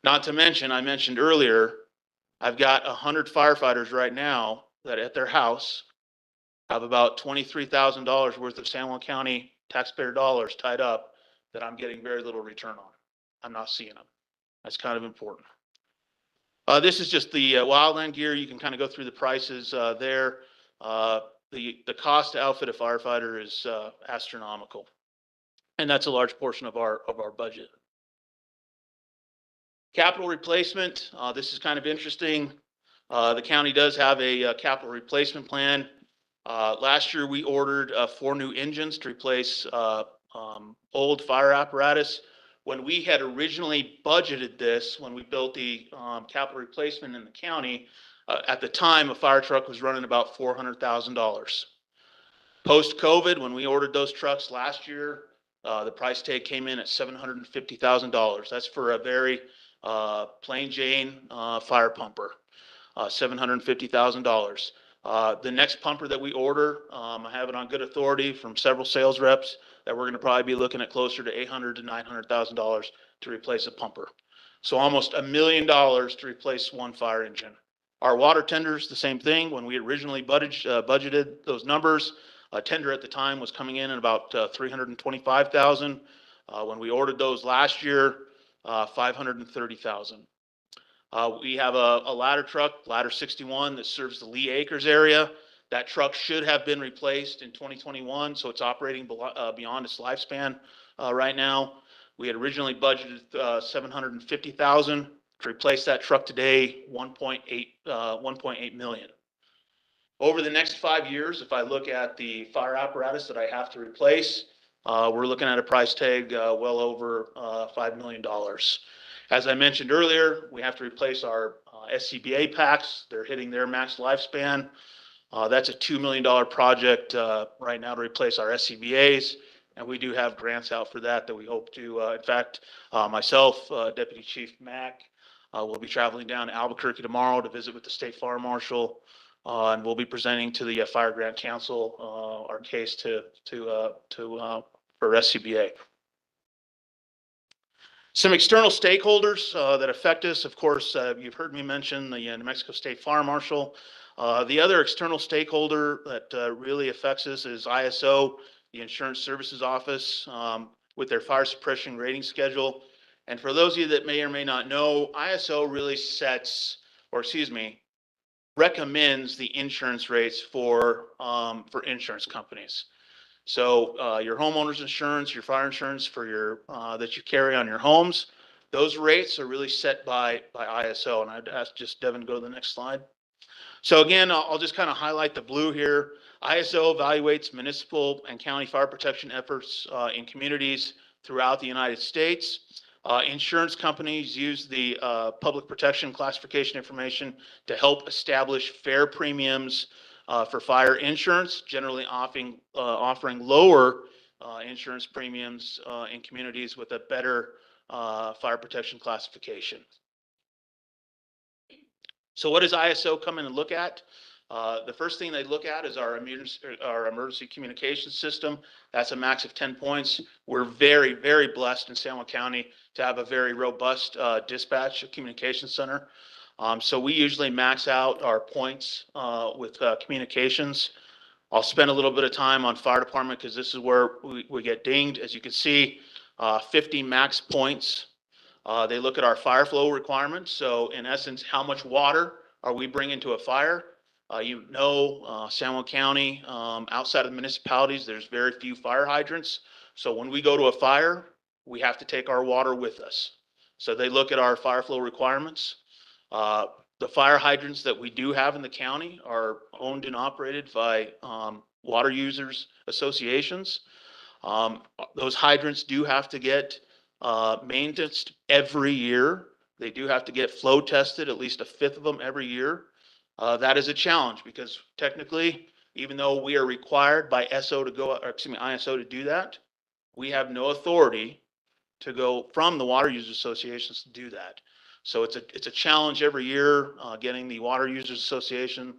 Not to mention, I mentioned earlier, I've got 100 firefighters right now that at their house have about $23,000 worth of San Juan County taxpayer dollars tied up that I'm getting very little return on. I'm not seeing them. That's kind of important. This is just the wildland gear. You can kind of go through the prices there. The cost to outfit a firefighter is astronomical, and that's a large portion of our budget. Capital replacement. This is kind of interesting. The county does have a capital replacement plan. Last year, we ordered 4 new engines to replace old fire apparatus. When we had originally budgeted this, when we built the capital replacement in the county, at the time, a fire truck was running about $400,000. Post-COVID, when we ordered those trucks last year, the price tag came in at $750,000. That's for a very plain Jane fire pumper, $750,000. The next pumper that we order, I have it on good authority from several sales reps that we're going to probably be looking at closer to $800,000 to $900,000 to replace a pumper. So almost $1 million to replace one fire engine. Our water tenders, the same thing. When we originally budgeted those numbers, a tender at the time was coming in at about $325,000. When we ordered those last year, $530,000. We have a ladder truck, ladder 61, that serves the Lee Acres area. That truck should have been replaced in 2021, so it's operating beyond its lifespan right now. We had originally budgeted $750,000 to replace that truck today, $1.8 million. Over the next 5 years, if I look at the fire apparatus that I have to replace, we're looking at a price tag well over $5 million. As I mentioned earlier, we have to replace our SCBA packs. They're hitting their max lifespan. That's a $2 million project right now to replace our SCBAs. And we do have grants out for that we hope to, in fact, myself, Deputy Chief Mack, will be traveling down to Albuquerque tomorrow to visit with the State Fire Marshal. And we'll be presenting to the Fire Grant Council our case for SCBA. Some external stakeholders that affect us, of course, you've heard me mention the New Mexico State Fire Marshal. The other external stakeholder that really affects us is ISO, the Insurance Services Office, with their fire suppression rating schedule. And for those of you that may or may not know, ISO really recommends the insurance rates for insurance companies. So your homeowner's insurance, your fire insurance for your that you carry on your homes, those rates are really set by ISO. And I'd ask just Devin to go to the next slide. So again, I'll just kind of highlight the blue here. ISO evaluates municipal and county fire protection efforts in communities throughout the United States. Insurance companies use the public protection classification information to help establish fair premiums for fire insurance, generally offering lower insurance premiums in communities with a better fire protection classification. So what does ISO come in and look at? The first thing they look at is our emergency communication system. That's a max of 10 points. We're very, very blessed in San Juan County to have a very robust dispatch communication center. So we usually max out our points with communications. I'll spend a little bit of time on fire department because this is where we get dinged. As you can see, 50 max points. They look at our fire flow requirements. So in essence, how much water are we bringing to a fire? San Juan County, outside of the municipalities, there's very few fire hydrants. So when we go to a fire, we have to take our water with us. So they look at our fire flow requirements. The fire hydrants that we do have in the county are owned and operated by water users associations. Those hydrants do have to get maintenance every year. They do have to get flow tested, at least a fifth of them every year. That is a challenge because technically, even though we are required by ISO to do that, we have no authority to go from the water users associations to do that. So it's a challenge every year getting the water users association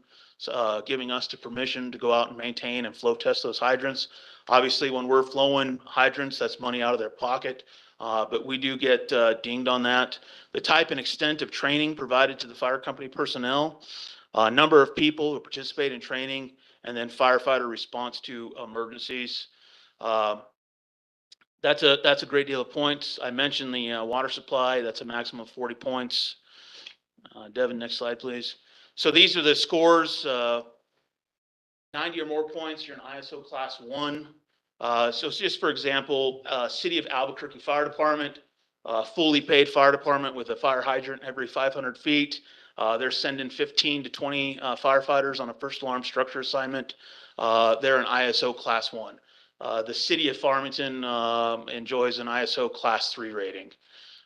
giving us the permission to go out and maintain and flow test those hydrants. Obviously, when we're flowing hydrants, that's money out of their pocket. But we do get dinged on that. The type and extent of training provided to the fire company personnel, number of people who participate in training, and then firefighter response to emergencies. That's a great deal of points. I mentioned the water supply. That's a maximum of 40 points. Devin, next slide, please. So these are the scores. 90 or more points, you're in ISO class 1. So just for example, City of Albuquerque Fire Department, fully paid fire department with a fire hydrant every 500 feet. They're sending 15 to 20 firefighters on a first alarm structure assignment. They're an ISO class 1. The City of Farmington enjoys an ISO class 3 rating.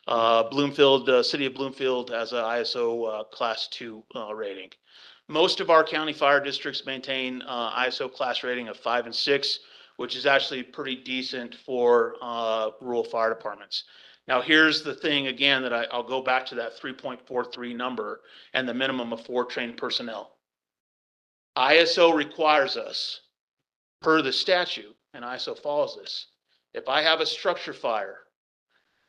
City of Bloomfield has an ISO class 2 rating. Most of our county fire districts maintain ISO class rating of 5 and 6, which is actually pretty decent for rural fire departments. Now, here's the thing again that I'll go back to that 3.43 number and the minimum of 4 trained personnel. ISO requires us, per the statute, and ISO follows this. If I have a structure fire,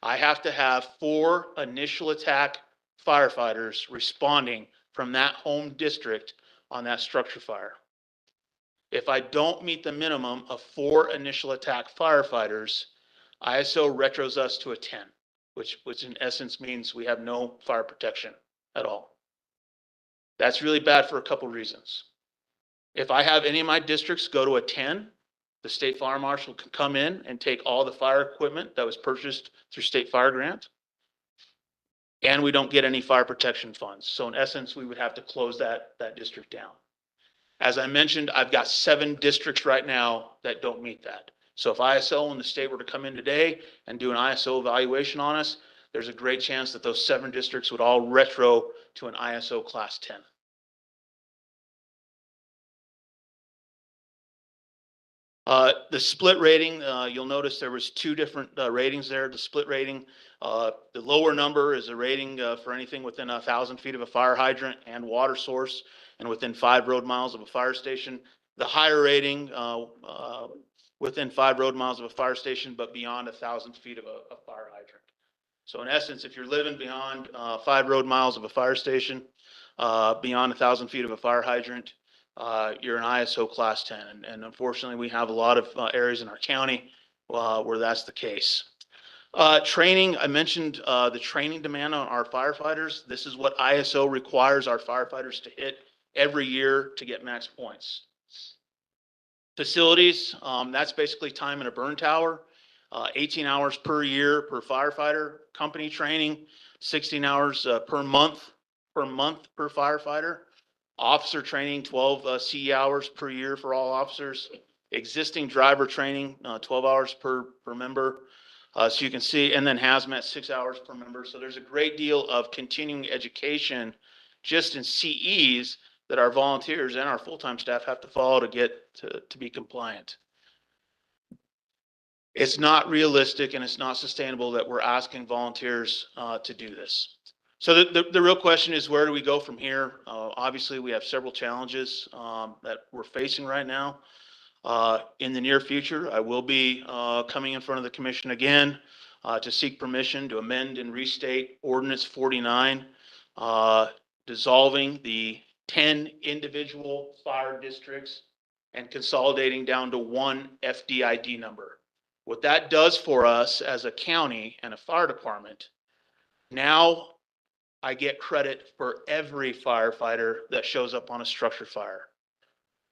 I have to have 4 initial attack firefighters responding from that home district on that structure fire. If I don't meet the minimum of 4 initial attack firefighters, ISO retros us to a 10, which in essence means we have no fire protection at all. That's really bad for a couple reasons. If I have any of my districts go to a 10, the state fire marshal can come in and take all the fire equipment that was purchased through state fire grant, and we don't get any fire protection funds. So in essence, we would have to close that district down. As I mentioned, I've got 7 districts right now that don't meet that. So if ISO and the state were to come in today and do an ISO evaluation on us, there's a great chance that those 7 districts would all retro to an ISO class 10. The split rating, you'll notice there was 2 different ratings there. The split rating, the lower number is a rating for anything within 1,000 feet of a fire hydrant and water source and within 5 road miles of a fire station. The higher rating within 5 road miles of a fire station, but beyond 1,000 feet of a fire hydrant. So in essence, if you're living beyond 5 road miles of a fire station, beyond 1,000 feet of a fire hydrant, you're an ISO class 10. And unfortunately, we have a lot of areas in our county where that's the case. Training, I mentioned the training demand on our firefighters. This is what ISO requires our firefighters to hit every year to get max points. Facilities, that's basically time in a burn tower, 18 hours per year per firefighter. Company training, 16 hours per month per firefighter. Officer training, 12 CE hours per year for all officers. Existing driver training, 12 hours per member. So you can see, and then hazmat, 6 hours per member. So there's a great deal of continuing education just in CEs that our volunteers and our full-time staff have to follow to get to be compliant. It's not realistic and it's not sustainable that we're asking volunteers to do this. So the real question is, where do we go from here? Obviously, we have several challenges that we're facing right now. In the near future, I will be coming in front of the commission again to seek permission to amend and restate Ordinance 49, dissolving the 10 individual fire districts and consolidating down to one FDID number. What that does for us as a county and a fire department, now I get credit for every firefighter that shows up on a structure fire.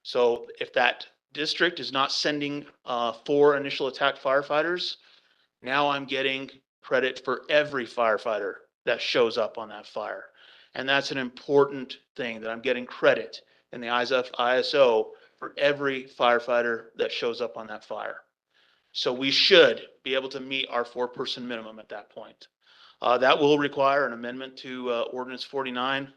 So if that district is not sending 4 initial attack firefighters, now I'm getting credit for every firefighter that shows up on that fire. And that's an important thing, that I'm getting credit in the eyes of ISO for every firefighter that shows up on that fire. So we should be able to meet our 4-person minimum at that point. That will require an amendment to Ordinance 49.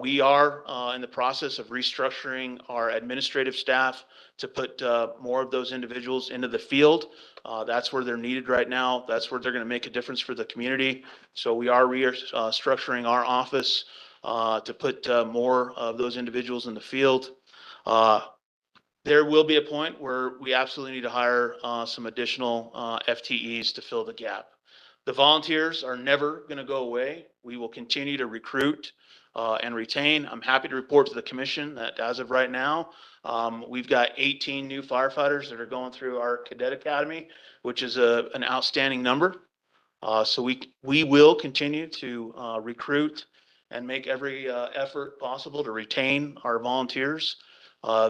We are in the process of restructuring our administrative staff to put more of those individuals into the field. That's where they're needed right now. That's where they're going to make a difference for the community. So we are restructuring our office to put more of those individuals in the field. There will be a point where we absolutely need to hire some additional FTEs to fill the gap. The volunteers are never going to go away. We will continue to recruit and retain. I'm happy to report to the commission that as of right now, we've got 18 new firefighters that are going through our cadet academy, which is an outstanding number. So we will continue to recruit and make every effort possible to retain our volunteers.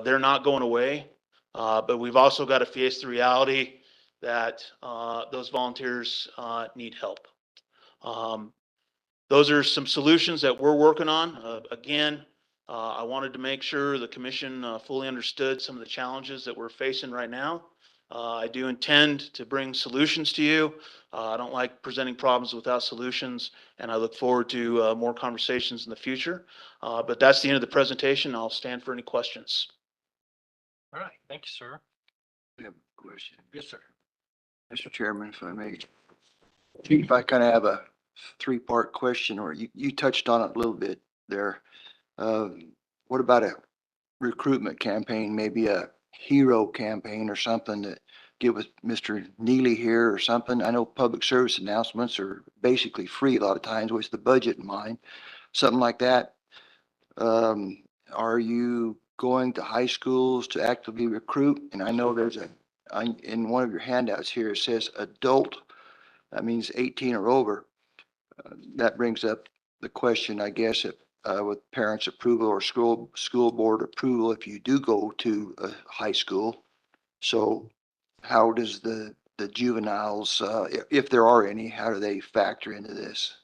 They're not going away, but we've also got to face the reality that those volunteers need help. Those are some solutions that we're working on. Again, I wanted to make sure the commission fully understood some of the challenges that we're facing right now. I do intend to bring solutions to you. I don't like presenting problems without solutions, and I look forward to more conversations in the future. But that's the end of the presentation. I'll stand for any questions. All right, thank you, sir. I have a question. Yes, sir. Mr. Chairman, if I may. If I kind of have a 3-part question, or you touched on it a little bit there. What about a recruitment campaign, maybe a hero campaign or something to get with Mr. Neely here or something? I know public service announcements are basically free a lot of times with the budget in mind, something like that. Are you going to high schools to actively recruit? And I know there's in one of your handouts here, it says adult. That means 18 or over. That brings up the question, I guess, if, with parents' approval or school board approval, if you do go to a high school. So how does the juveniles, if there are any, how do they factor into this?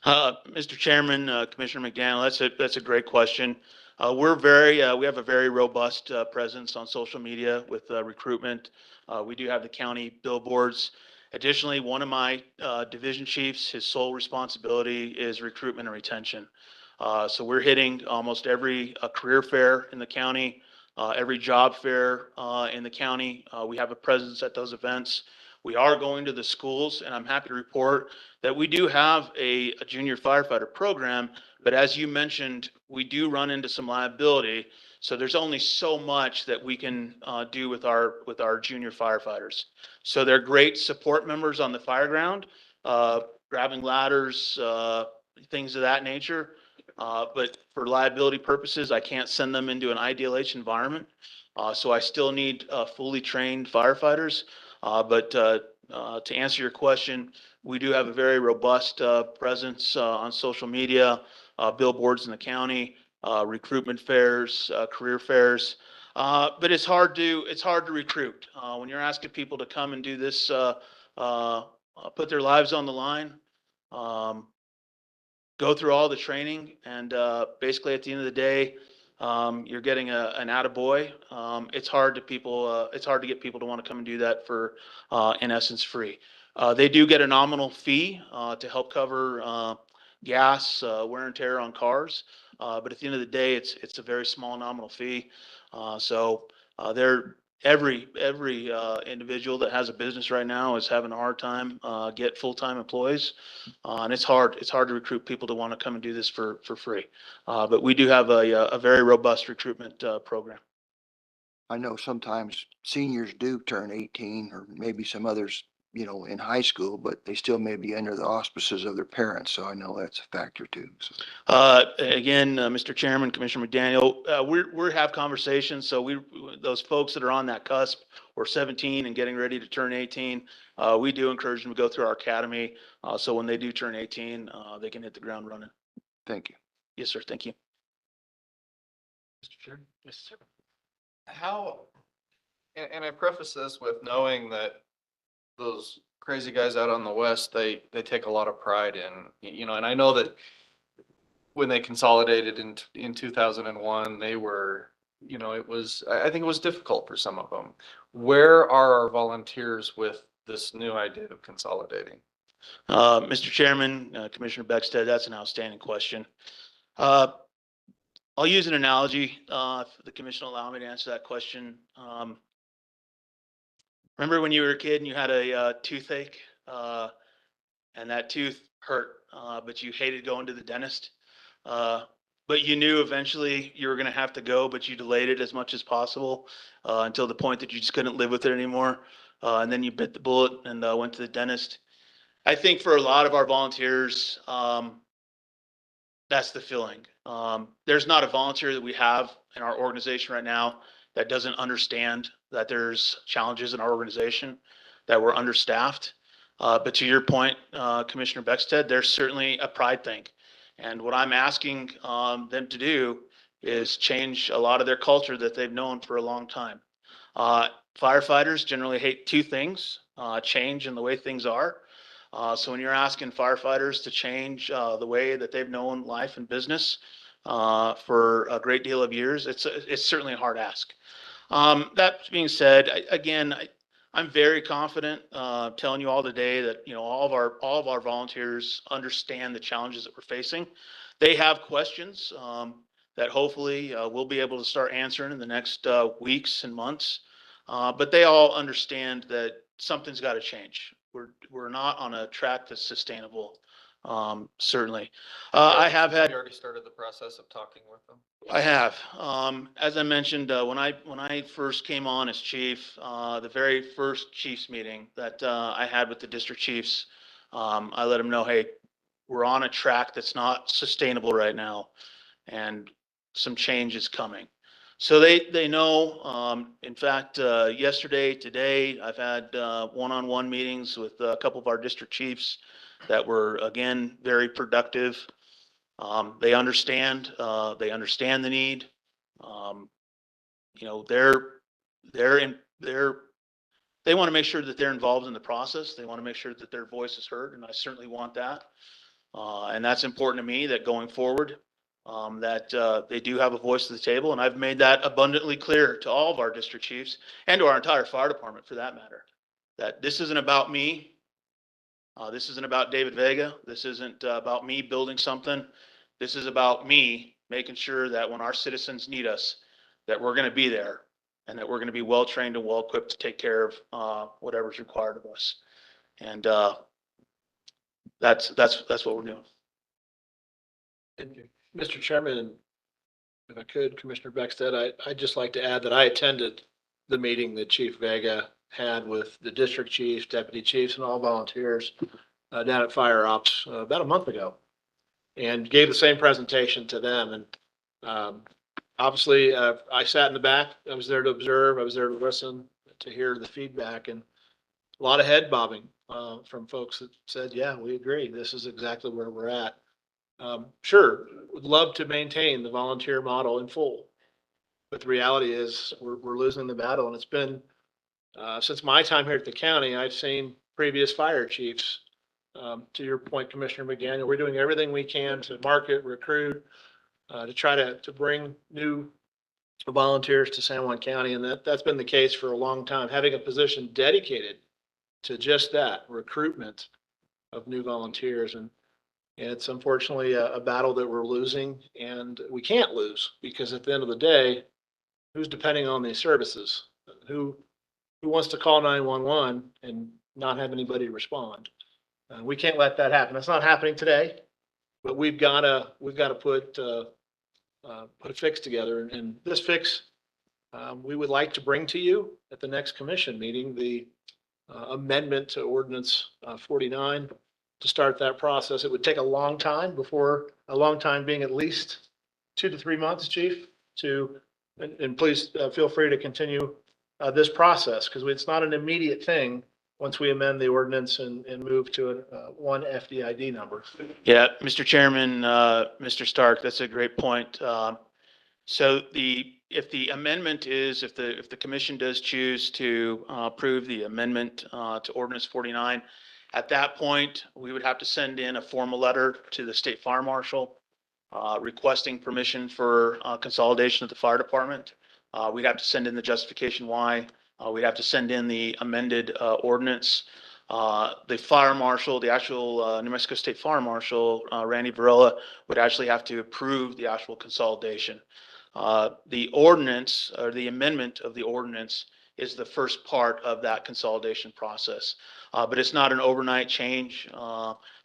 Mr. Chairman, Commissioner McDaniel, that's a great question. We have a very robust presence on social media with recruitment. We do have the county billboards. Additionally, one of my division chiefs, his sole responsibility is recruitment and retention. So we're hitting almost every career fair in the county, every job fair in the county. We have a presence at those events. We are going to the schools, and I'm happy to report that we do have a junior firefighter program. But as you mentioned, we do run into some liability. So there's only so much that we can do with our junior firefighters. So they're great support members on the fire ground, grabbing ladders, things of that nature. But for liability purposes, I can't send them into an IDLH environment. So I still need fully trained firefighters. But to answer your question, we do have a very robust presence on social media, billboards in the county. recruitment fairs, career fairs. But it's hard to recruit. When you're asking people to come and do this, put their lives on the line, um, go through all the training, and basically at the end of the day, you're getting an attaboy. It's hard to get people to want to come and do that for, in essence, free. They do get a nominal fee to help cover gas, wear and tear on cars. But at the end of the day, it's a very small nominal fee. They're every individual that has a business right now is having a hard time get full-time employees. And it's hard to recruit people to want to come and do this for free. But we do have a very robust recruitment program. I know sometimes seniors do turn 18 or maybe some others, in high school, but they still may be under the auspices of their parents. So I know that's a factor too. So. Again, Mr. Chairman, Commissioner McDaniel, we have conversations. So those folks that are on that cusp or 17 and getting ready to turn 18, we do encourage them to go through our academy. So when they do turn 18, they can hit the ground running. Thank you. Yes, sir. Thank you. Mr. Chair? Yes, sir. How, and I preface this with knowing that those crazy guys out on the west, they take a lot of pride in, and I know that when they consolidated in 2001, they were, I think it was difficult for some of them. Where are our volunteers with this new idea of consolidating? Mr. Chairman, Commissioner Beckstead, that's an outstanding question. I'll use an analogy, if the commission will allow me to answer that question. Remember when you were a kid and you had a toothache, and that tooth hurt, but you hated going to the dentist? But you knew eventually you were going to have to go, but you delayed it as much as possible until the point that you just couldn't live with it anymore. And then you bit the bullet and went to the dentist. I think for a lot of our volunteers, that's the feeling. There's not a volunteer that we have in our organization right now that doesn't understand that there's challenges in our organization, that we're understaffed. But to your point, Commissioner Beckstead, there's certainly a pride thing. And what I'm asking them to do is change a lot of their culture that they've known for a long time. Firefighters generally hate two things, change and the way things are. So when you're asking firefighters to change the way that they've known life and business for a great deal of years, it's certainly a hard ask. That being said, I'm very confident telling you all today that all of our volunteers understand the challenges that we're facing. They have questions that hopefully we'll be able to start answering in the next weeks and months. But they all understand that something's got to change. We're not on a track that's sustainable. Certainly, I have had. You already started the process of talking with them. I have. As I mentioned, when I first came on as chief, the very first chiefs meeting that I had with the district chiefs, I let them know, hey, we're on a track that's not sustainable right now, and some change is coming. So they know. In fact, yesterday, today, I've had one-on-one meetings with a couple of our district chiefs that were, again, very productive. They understand the need. They want to make sure that they're involved in the process. They want to make sure that their voice is heard, and I certainly want that. And that's important to me, that going forward, that they do have a voice at the table. And I've made that abundantly clear to all of our district chiefs and to our entire fire department for that matter, that this isn't about me. This isn't about David Vega. This isn't about me building something. This is about me making sure that when our citizens need us, that we're going to be there and that we're going to be well trained and well equipped to take care of whatever's required of us. And that's what we're doing. Mr. Chairman, if I could, Commissioner Beckstead, I'd just like to add that I attended the meeting that Chief Vega had with the district chiefs, deputy chiefs, and all volunteers down at Fire Ops about a month ago, and gave the same presentation to them. And obviously, I sat in the back. I was there to observe. I was there to listen, to hear the feedback, and a lot of head bobbing from folks that said, yeah, we agree. This is exactly where we're at. Sure, would love to maintain the volunteer model in full. But the reality is we're losing the battle, and it's been, since my time here at the county, I've seen previous fire chiefs. To your point, Commissioner McDaniel, we're doing everything we can to market, recruit, to try to bring new volunteers to San Juan County. And that's been the case for a long time, having a position dedicated to just that, recruitment of new volunteers. And it's unfortunately a battle that we're losing, and we can't lose, because at the end of the day, who's depending on these services? Who wants to call 911 and not have anybody respond? We can't let that happen. That's not happening today, but we've got to put a fix together. And this fix, we would like to bring to you at the next commission meeting, the amendment to ordinance 49 to start that process. It would take a long time being at least 2 to 3 months, Chief, and please feel free to continue this process, because it's not an immediate thing once we amend the ordinance and move to one FDID number. Yeah, Mr. Chairman, Mr. Stark, that's a great point. So if the amendment is, if the commission does choose to approve the amendment to ordinance 49, at that point, we would have to send in a formal letter to the state fire marshal requesting permission for consolidation of the fire department. We'd have to send in the justification why. We'd have to send in the amended ordinance. The fire marshal, the actual New Mexico State Fire Marshal, Randy Varela, would actually have to approve the actual consolidation. The ordinance, or the amendment of the ordinance, is the first part of that consolidation process. But it's not an overnight change.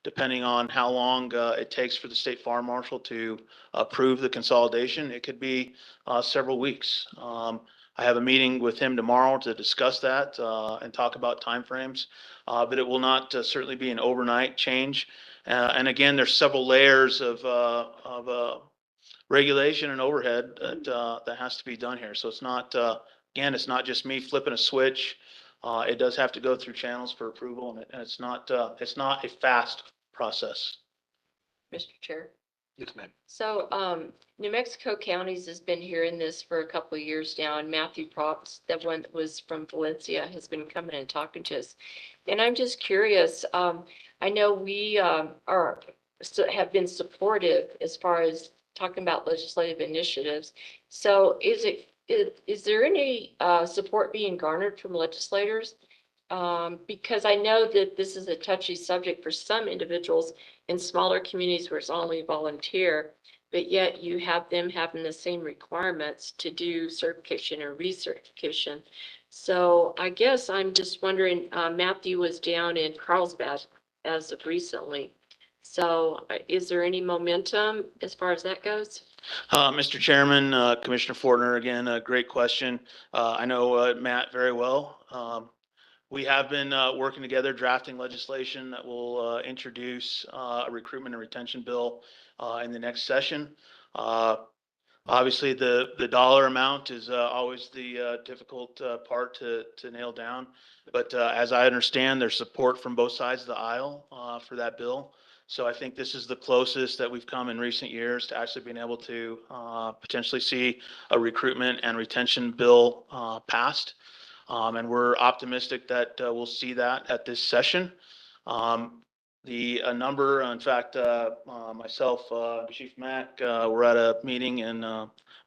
Depending on how long it takes for the state fire marshal to approve the consolidation, it could be several weeks. I have a meeting with him tomorrow to discuss that and talk about timeframes, but it will not certainly be an overnight change. And again, there's several layers of regulation and overhead that has to be done here. So it's not, again, it's not just me flipping a switch. It does have to go through channels for approval, and it's not a fast process. Mr. Chair. Yes, ma'am. So, New Mexico Counties has been hearing this for a couple of years now, and Matthew Props, that one that was from Valencia, has been coming and talking to us. And I'm just curious, I know we have been supportive as far as talking about legislative initiatives. So is there any support being garnered from legislators? Because I know that this is a touchy subject for some individuals in smaller communities where it's only volunteer, but yet you have them having the same requirements to do certification or recertification. So I guess I'm just wondering, Matthew was down in Carlsbad as of recently. So is there any momentum as far as that goes? Mr. Chairman, Commissioner Fortner, again, a great question. I know Matt very well. We have been working together, drafting legislation that will introduce a recruitment and retention bill in the next session. Obviously, the dollar amount is always the difficult part to nail down. But as I understand, there's support from both sides of the aisle for that bill. So I think this is the closest that we've come in recent years to actually being able to potentially see a recruitment and retention bill passed. And we're optimistic that we'll see that at this session. The number, in fact, myself, Chief Mack, we're at a meeting in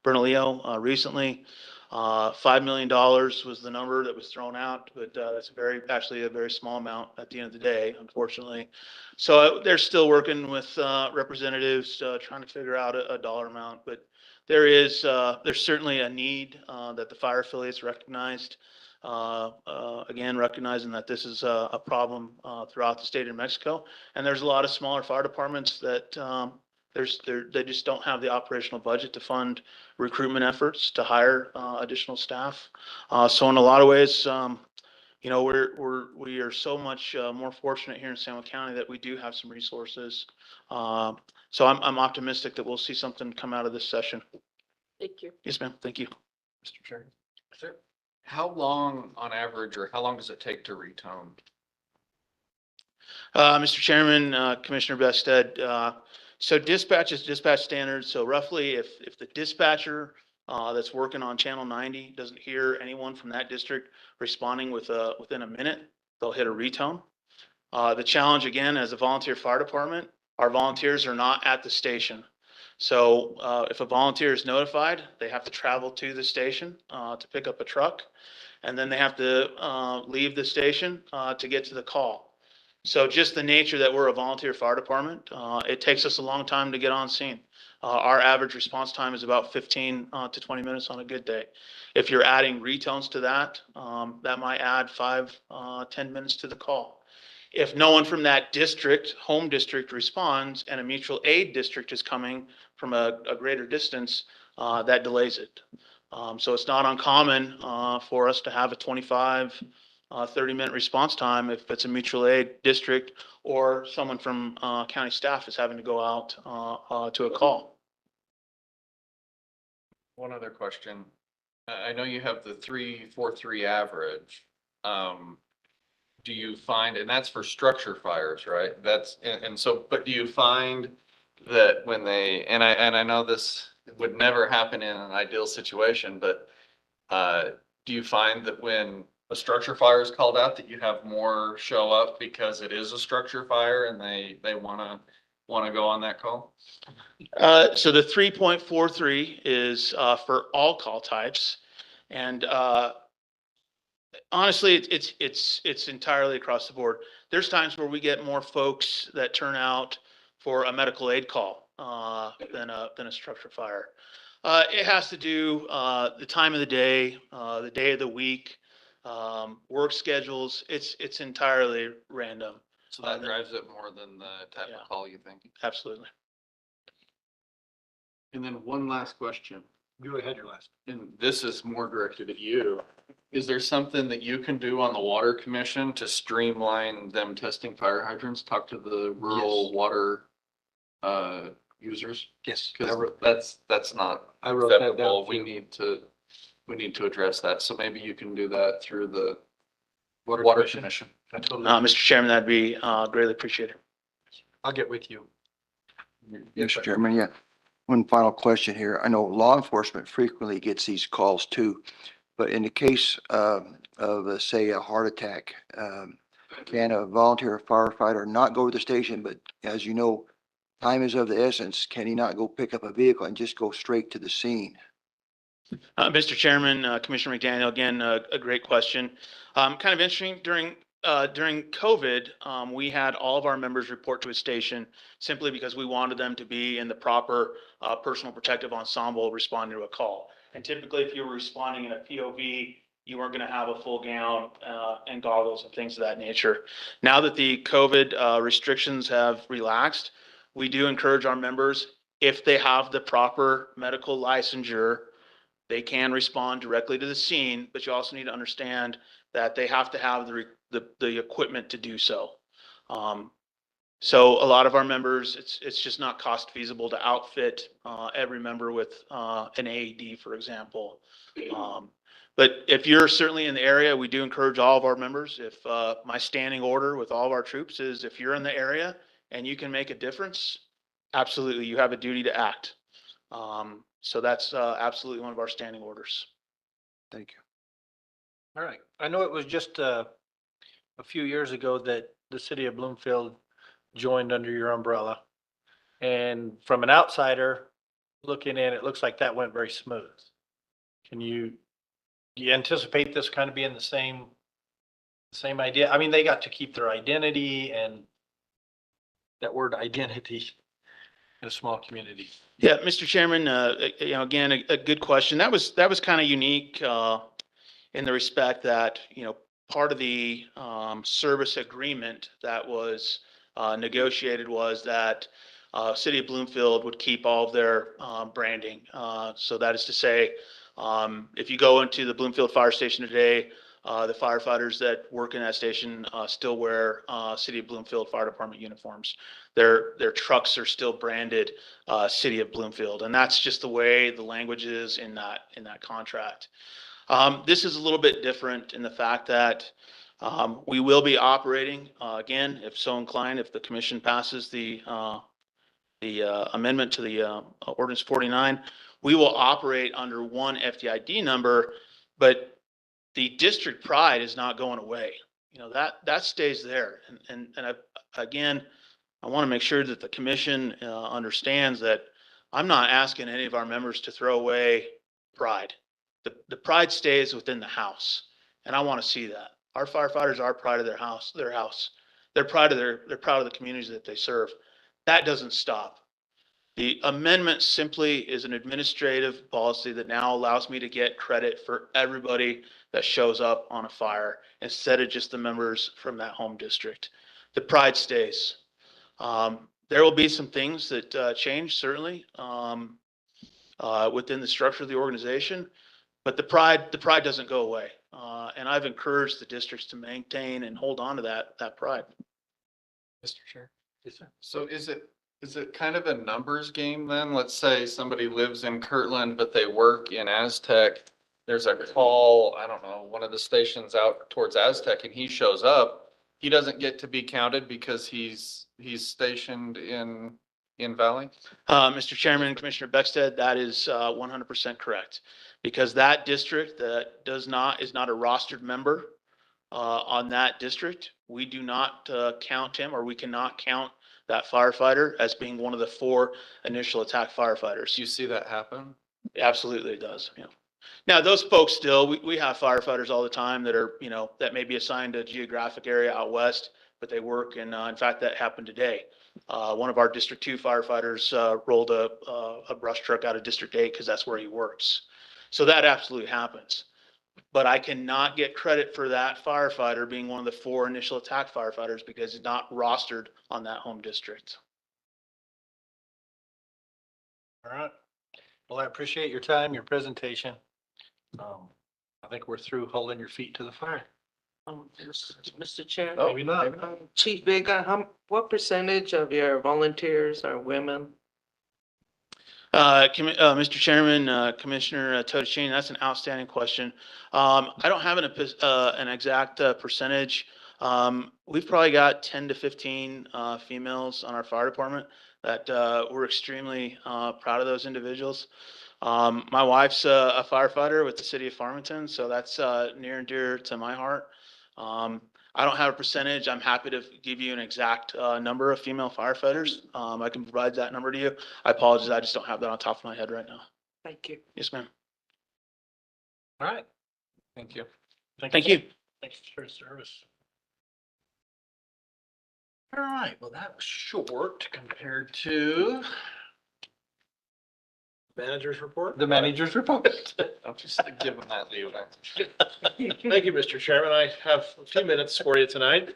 Bernalillo recently. $5 million was the number that was thrown out, but that's actually a very small amount at the end of the day, unfortunately. So they're still working with representatives trying to figure out a dollar amount, but there's certainly a need that the fire affiliates recognized. Again, recognizing that this is a problem throughout the state of New Mexico, and there's a lot of smaller fire departments that they just don't have the operational budget to fund recruitment efforts to hire additional staff. So in a lot of ways, you know, we are so much more fortunate here in San Juan County that we do have some resources. So I'm optimistic that we'll see something come out of this session. Thank you. Yes, ma'am. Thank you. Mr. Chair. Sir, how long on average, or how long does it take to retone? Mr. Chairman, Commissioner Bested, So dispatch is dispatch standards. So roughly if the dispatcher that's working on channel 90 doesn't hear anyone from that district responding within a minute, they'll hit a retone. The challenge again, as a volunteer fire department, our volunteers are not at the station. So if a volunteer is notified, they have to travel to the station to pick up a truck, and then they have to leave the station to get to the call. So just the nature that we're a volunteer fire department, it takes us a long time to get on scene. Our average response time is about 15 to 20 minutes on a good day. If you're adding retones to that, that might add 10 minutes to the call. If no one from that district, home district, responds and a mutual aid district is coming from a greater distance, that delays it. So it's not uncommon for us to have a 25, 30-minute response time if it's a mutual aid district or someone from county staff is having to go out to a call. One other question. I know you have the 3-4-3 average. Do you find, and that's for structure fires, right? That's, and so, but do you find that when they, and I know this would never happen in an ideal situation, but do you find that when a structure fire is called out that you have more show up because it is a structure fire and they wanna go on that call? So the 3.43 is for all call types, and honestly, it's entirely across the board. There's times where we get more folks that turn out for a medical aid call than a structure fire. It has to do the time of the day of the week, work schedules. It's entirely random. So that drives it more than the type Yeah. of call, you think? Absolutely. And then one last question, Go ahead, your last. and this is more directed at you. Is there something that you can do on the water commission to streamline them testing fire hydrants? Talk to the rural water users? Yes. Cause that's not I wrote that down. acceptable. We need to address that. So maybe you can do that through the water commission. I totally, Mr. Chairman, that'd be greatly appreciated. I'll get with you. Mr. Chairman, yeah. One final question here. I know law enforcement frequently gets these calls too, but in the case of, say, a heart attack, can a volunteer firefighter not go to the station, but as you know, time is of the essence. Can he not go pick up a vehicle and just go straight to the scene? Mr. Chairman, Commissioner McDaniel, again, a great question. Kind of interesting, during COVID, we had all of our members report to a station simply because we wanted them to be in the proper personal protective ensemble responding to a call. And typically, if you were responding in a POV, you weren't going to have a full gown and goggles and things of that nature. Now that the COVID restrictions have relaxed, we do encourage our members, if they have the proper medical licensure, they can respond directly to the scene, but you also need to understand that they have to have the equipment to do so. So a lot of our members, it's just not cost feasible to outfit every member with an AED, for example. But if you're certainly in the area, we do encourage all of our members. If my standing order with all of our troops is if you're in the area and you can make a difference, absolutely, you have a duty to act. So that's absolutely one of our standing orders. Thank you. All right. I know it was just a few years ago that the city of Bloomfield joined under your umbrella. And from an outsider looking in, it looks like that went very smooth. Do you anticipate this kind of being the same idea? I mean, they got to keep their identity, and that word identity in a small community. Yeah, Mr. Chairman, again, a good question. That was kind of unique in the respect that, part of the service agreement that was negotiated was that City of Bloomfield would keep all of their branding. So that is to say, if you go into the Bloomfield Fire Station today, the firefighters that work in that station still wear City of Bloomfield Fire Department uniforms. Their trucks are still branded City of Bloomfield, and that's just the way the language is in that contract. This is a little bit different in the fact that we will be operating again, if so inclined, if the commission passes the amendment to the ordinance 49, we will operate under one FDID number, but the district pride is not going away. You know, that stays there. Again, I want to make sure that the commission understands that I'm not asking any of our members to throw away pride. The pride stays within the house, and I want to see that. Our firefighters are proud of their house. They're proud of the communities that they serve. That doesn't stop. The amendment simply is an administrative policy that now allows me to get credit for everybody that shows up on a fire instead of just the members from that home district. The pride stays. There will be some things that change, certainly, within the structure of the organization, but the pride doesn't go away. And I've encouraged the districts to maintain and hold on to that pride. Mr. Chair. Yes, sir. So is it kind of a numbers game then? Let's say somebody lives in Kirtland, but they work in Aztec. There's a call, I don't know, one of the stations out towards Aztec, and he shows up. He doesn't get to be counted because he's stationed in Valley? Mr. Chairman, Commissioner Beckstead, that is 100% correct. Because that district that is not a rostered member on that district, we do not count him, or we cannot count that firefighter as being one of the 4 initial attack firefighters. Do you see that happen? Absolutely, it does. Yeah. Now, those folks still, we have firefighters all the time that are, that may be assigned a geographic area out west, but they work. And in fact, that happened today. One of our District 2 firefighters rolled a brush truck out of District 8 because that's where he works. So that absolutely happens. But I cannot get credit for that firefighter being one of the 4 initial attack firefighters because he's not rostered on that home district. All right. Well, I appreciate your time, your presentation. I think we're through holding your feet to the fire. Mr. Chair, Maybe not. Chief Vega, what percentage of your volunteers are women? Mr. Chairman, Commissioner Totocini, that's an outstanding question. I don't have an exact percentage. We've probably got 10 to 15 females on our fire department that we're extremely proud of those individuals. My wife's a firefighter with the city of Farmington, so that's near and dear to my heart. I don't have a percentage. I'm happy to give you an exact number of female firefighters. I can provide that number to you. I apologize. I just don't have that on top of my head right now. Thank you. Yes, ma'am. All right. Thank you. Thank you. Thanks for your service. All right. Well, that was short compared to manager's report. The manager's report. I'll just give them that leeway. Thank you, Mr. Chairman. I have a few minutes for you tonight.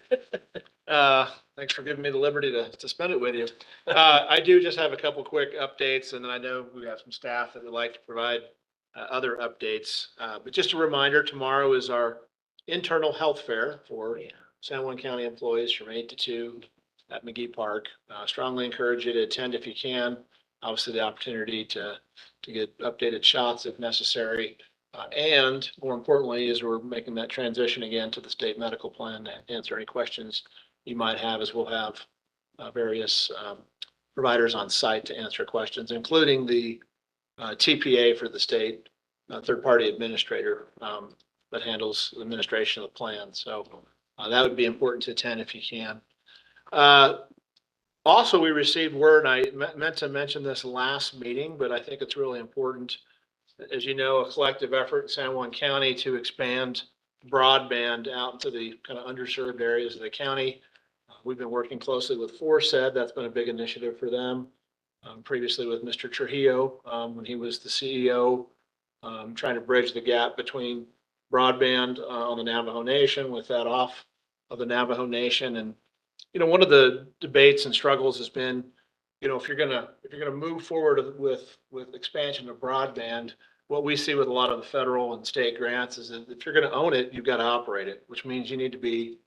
Thanks for giving me the liberty to spend it with you. I do just have a couple quick updates, and then I know we have some staff that would like to provide other updates. But just a reminder, tomorrow is our internal health fair for San Juan County employees from 8 to 2 at McGee Park. Strongly encourage you to attend if you can. Obviously, the opportunity to get updated shots if necessary. And more importantly, is we're making that transition again to the state medical plan to answer any questions you might have, as we'll have various providers on site to answer questions, including the TPA for the state, third-party administrator that handles the administration of the plan. So that would be important to attend if you can. Also, we received word, and I meant to mention this last meeting, but I think it's really important. As you know, a collective effort in San Juan County to expand broadband out into the kind of underserved areas of the county. We've been working closely with ForSed. That's been a big initiative for them. Previously with Mr. Trujillo, when he was the CEO, trying to bridge the gap between broadband on the Navajo Nation with that off of the Navajo Nation. And one of the debates and struggles has been, if you're gonna move forward with expansion of broadband, what we see with a lot of the federal and state grants is that if you're gonna own it, you've got to operate it, which means you need to be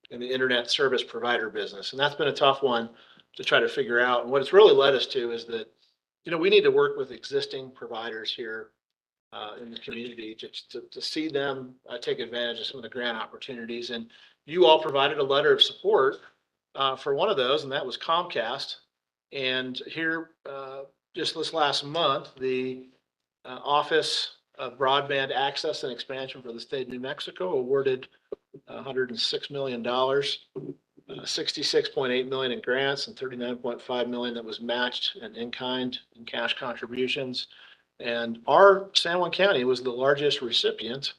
in the internet service provider business. And that's been a tough one to try to figure out. And what it's really led us to is that, we need to work with existing providers here in the community to see them take advantage of some of the grant opportunities. And you all provided a letter of support for one of those, and that was Comcast. And here, just this last month, the Office of Broadband Access and Expansion for the state of New Mexico awarded $106 million, 66.8 million in grants and 39.5 million that was matched and in kind and cash contributions. And our San Juan County was the largest recipient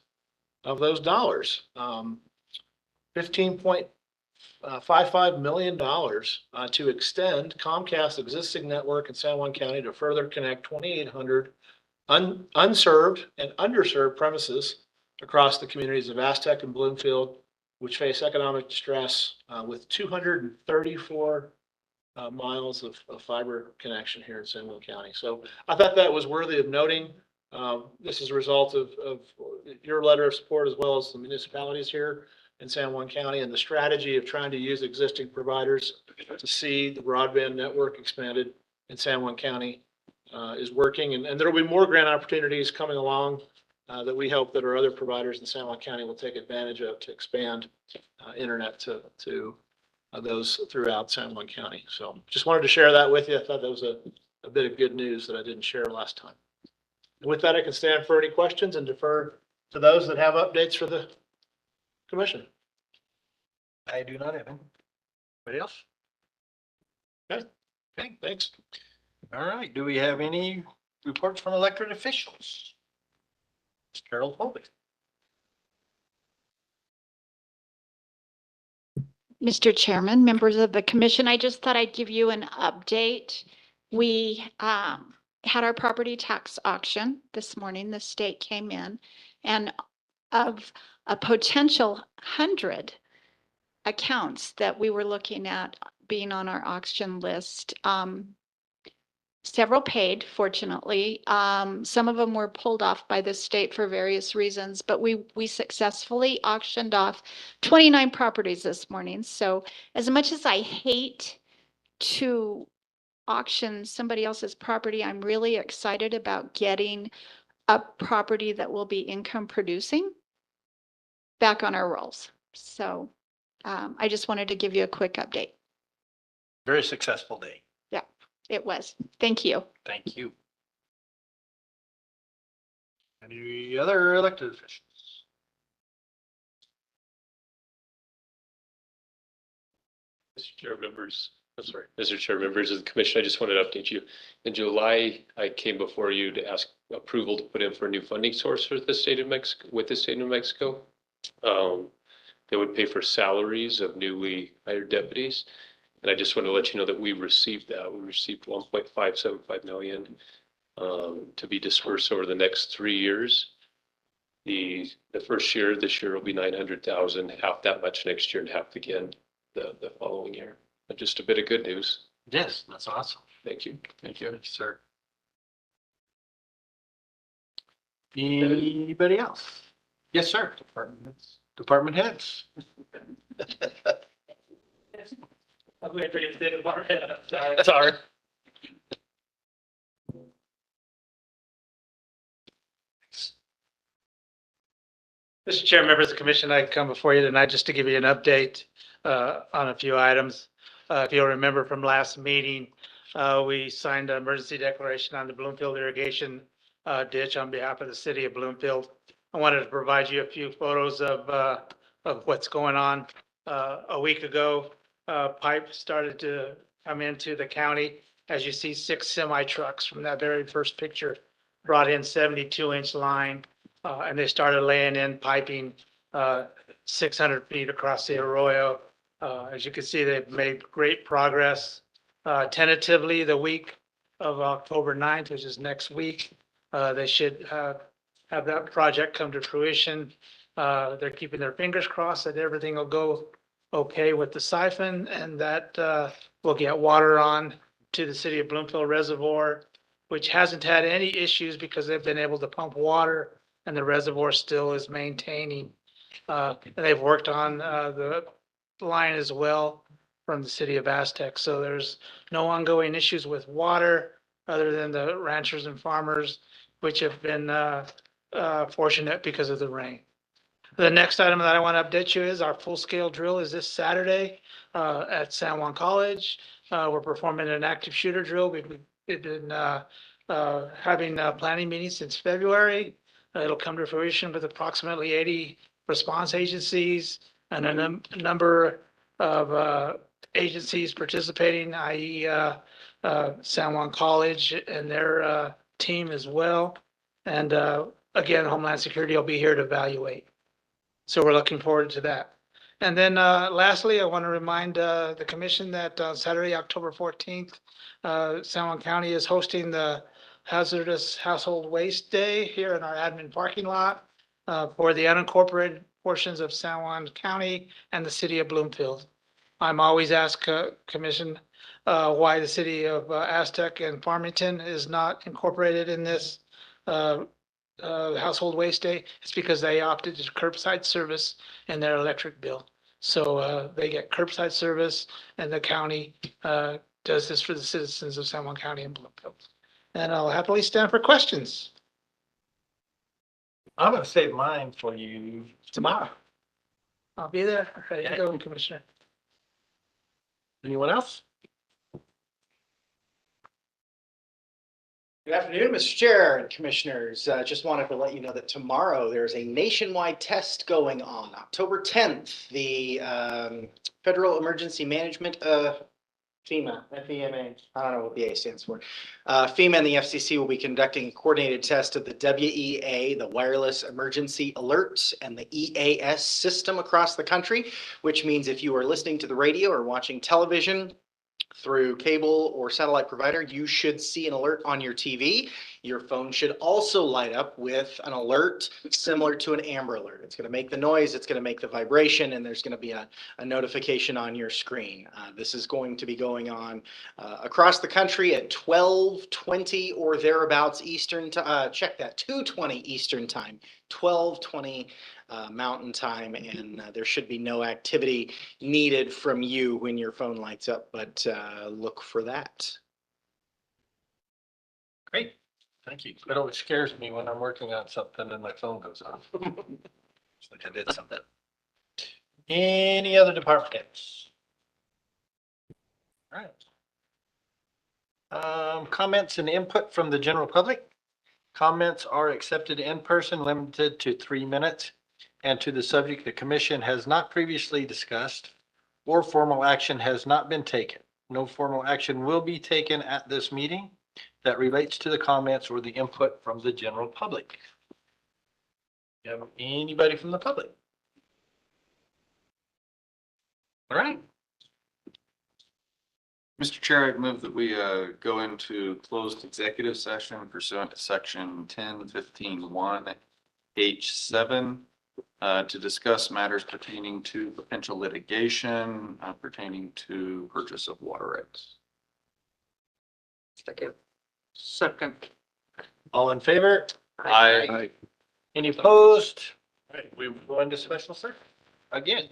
of those dollars. $15.55 million to extend Comcast's existing network in San Juan County to further connect 2,800 unserved and underserved premises across the communities of Aztec and Bloomfield, which face economic distress with 234 miles of fiber connection here in San Juan County. So I thought that was worthy of noting. This is a result of your letter of support as well as the municipalities here in San Juan County and the strategy of trying to use existing providers to see the broadband network expanded in San Juan County is working. And there will be more grant opportunities coming along that we hope that our other providers in San Juan County will take advantage of to expand internet to those throughout San Juan County. So just wanted to share that with you. I thought that was a bit of good news that I didn't share last time. With that, I can stand for any questions and defer to those that have updates for the commission. I do not have any. Anybody else? Okay, thanks. All right, do we have any reports from elected officials? Carol Colby. Mr. Chairman, members of the commission, I just thought I'd give you an update. We had our property tax auction this morning. The state came in, and of a potential 100 accounts that we were looking at being on our auction list, several paid, fortunately. Some of them were pulled off by the state for various reasons, but we successfully auctioned off 29 properties this morning. So as much as I hate to auction somebody else's property, I'm really excited about getting a property that will be income producing back on our rolls. So I just wanted to give you a quick update. Very successful day. Yeah, it was. Thank you. Thank you. Any other elected officials? Mr. Chair, members of the commission, I just wanted to update you. In July, I came before you to ask approval to put in for a new funding source for the state of Mexico, with the state of New Mexico. They would pay for salaries of newly hired deputies. And I just want to let you know that we received that. We received 1.575 million to be dispersed over the next 3 years. The first year, this year will be 900,000, half that much next year and half again the following year. But just a bit of good news. Yes, that's awesome. Thank you. Thank you, sir. Anybody else? Yes, sir. Department heads. Sorry. Mr. Chair, members of the commission, I come before you tonight just to give you an update on a few items. If you'll remember from last meeting, we signed an emergency declaration on the Bloomfield irrigation ditch on behalf of the city of Bloomfield. I wanted to provide you a few photos of what's going on. A week ago, pipe started to come into the county. As you see, 6 semi trucks from that very first picture brought in 72-inch line, and they started laying in piping 600 feet across the arroyo. As you can see, they've made great progress. Tentatively, the week of October 9th, which is next week, they should have that project come to fruition. They're keeping their fingers crossed that everything will go okay with the siphon and that we'll get water on to the city of Bloomfield Reservoir, which hasn't had any issues because they've been able to pump water and the reservoir still is maintaining. They've worked on the line as well from the city of Aztec. So there's no ongoing issues with water other than the ranchers and farmers, which have been fortunate because of the rain. The next item that I want to update you is our full-scale drill is this Saturday at San Juan College. We're performing an active shooter drill. We've been having planning meetings since February. It'll come to fruition with approximately 80 response agencies and a number of agencies participating, i.e. San Juan College and their team as well. And again, Homeland Security will be here to evaluate. So we're looking forward to that. And then lastly, I want to remind the commission that Saturday, October 14th, San Juan County is hosting the Hazardous Household Waste Day here in our admin parking lot for the unincorporated portions of San Juan County and the city of Bloomfield. I'm always asked commission why the city of Aztec and Farmington is not incorporated in this household waste day. It's because they opted to curbside service in their electric bill. So they get curbside service and the county does this for the citizens of San Juan County and Bloomfield. And I'll happily stand for questions. I'm gonna save mine for you tomorrow. I'll be there. Ready to go, Commissioner. Anyone else? Good afternoon, Mr. Chair and Commissioners. Just wanted to let you know that tomorrow there's a nationwide test going on. October 10th, the Federal Emergency Management, FEMA, FEMA, I don't know what the A stands for. FEMA and the FCC will be conducting a coordinated test of the WEA, the Wireless Emergency Alerts, and the EAS system across the country, which means if you are listening to the radio or watching television through cable or satellite provider, you should see an alert on your TV. Your phone should also light up with an alert similar to an Amber Alert. It's going to make the noise, it's going to make the vibration, and there's going to be a notification on your screen. This is going to be going on across the country at 12:20 or thereabouts Eastern, check that, 2:20 Eastern time, 12:20 Mountain Time, and there should be no activity needed from you when your phone lights up, but look for that. Great, thank you. It always scares me when I'm working on something and my phone goes off. It's like I did something. Any other department heads? All right. Comments and input from the general public. Comments are accepted in person, limited to 3 minutes, and to the subject the commission has not previously discussed or formal action has not been taken. No formal action will be taken at this meeting that relates to the comments or the input from the general public. You have anybody from the public? All right. Mr. Chair, I move that we go into closed executive session pursuant to section 10:15(1) H7 to discuss matters pertaining to potential litigation pertaining to purchase of water rights. Second. All in favor? Aye. Any opposed? All right, we go into special session again.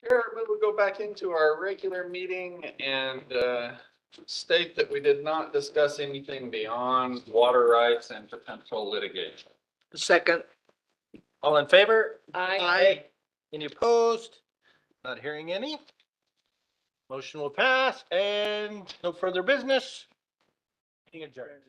Here, we will go back into our regular meeting and state that we did not discuss anything beyond water rights and potential litigation. Second. All in favor? Aye. Any opposed? Not hearing any. Motion will pass and no further business. Meeting adjourned.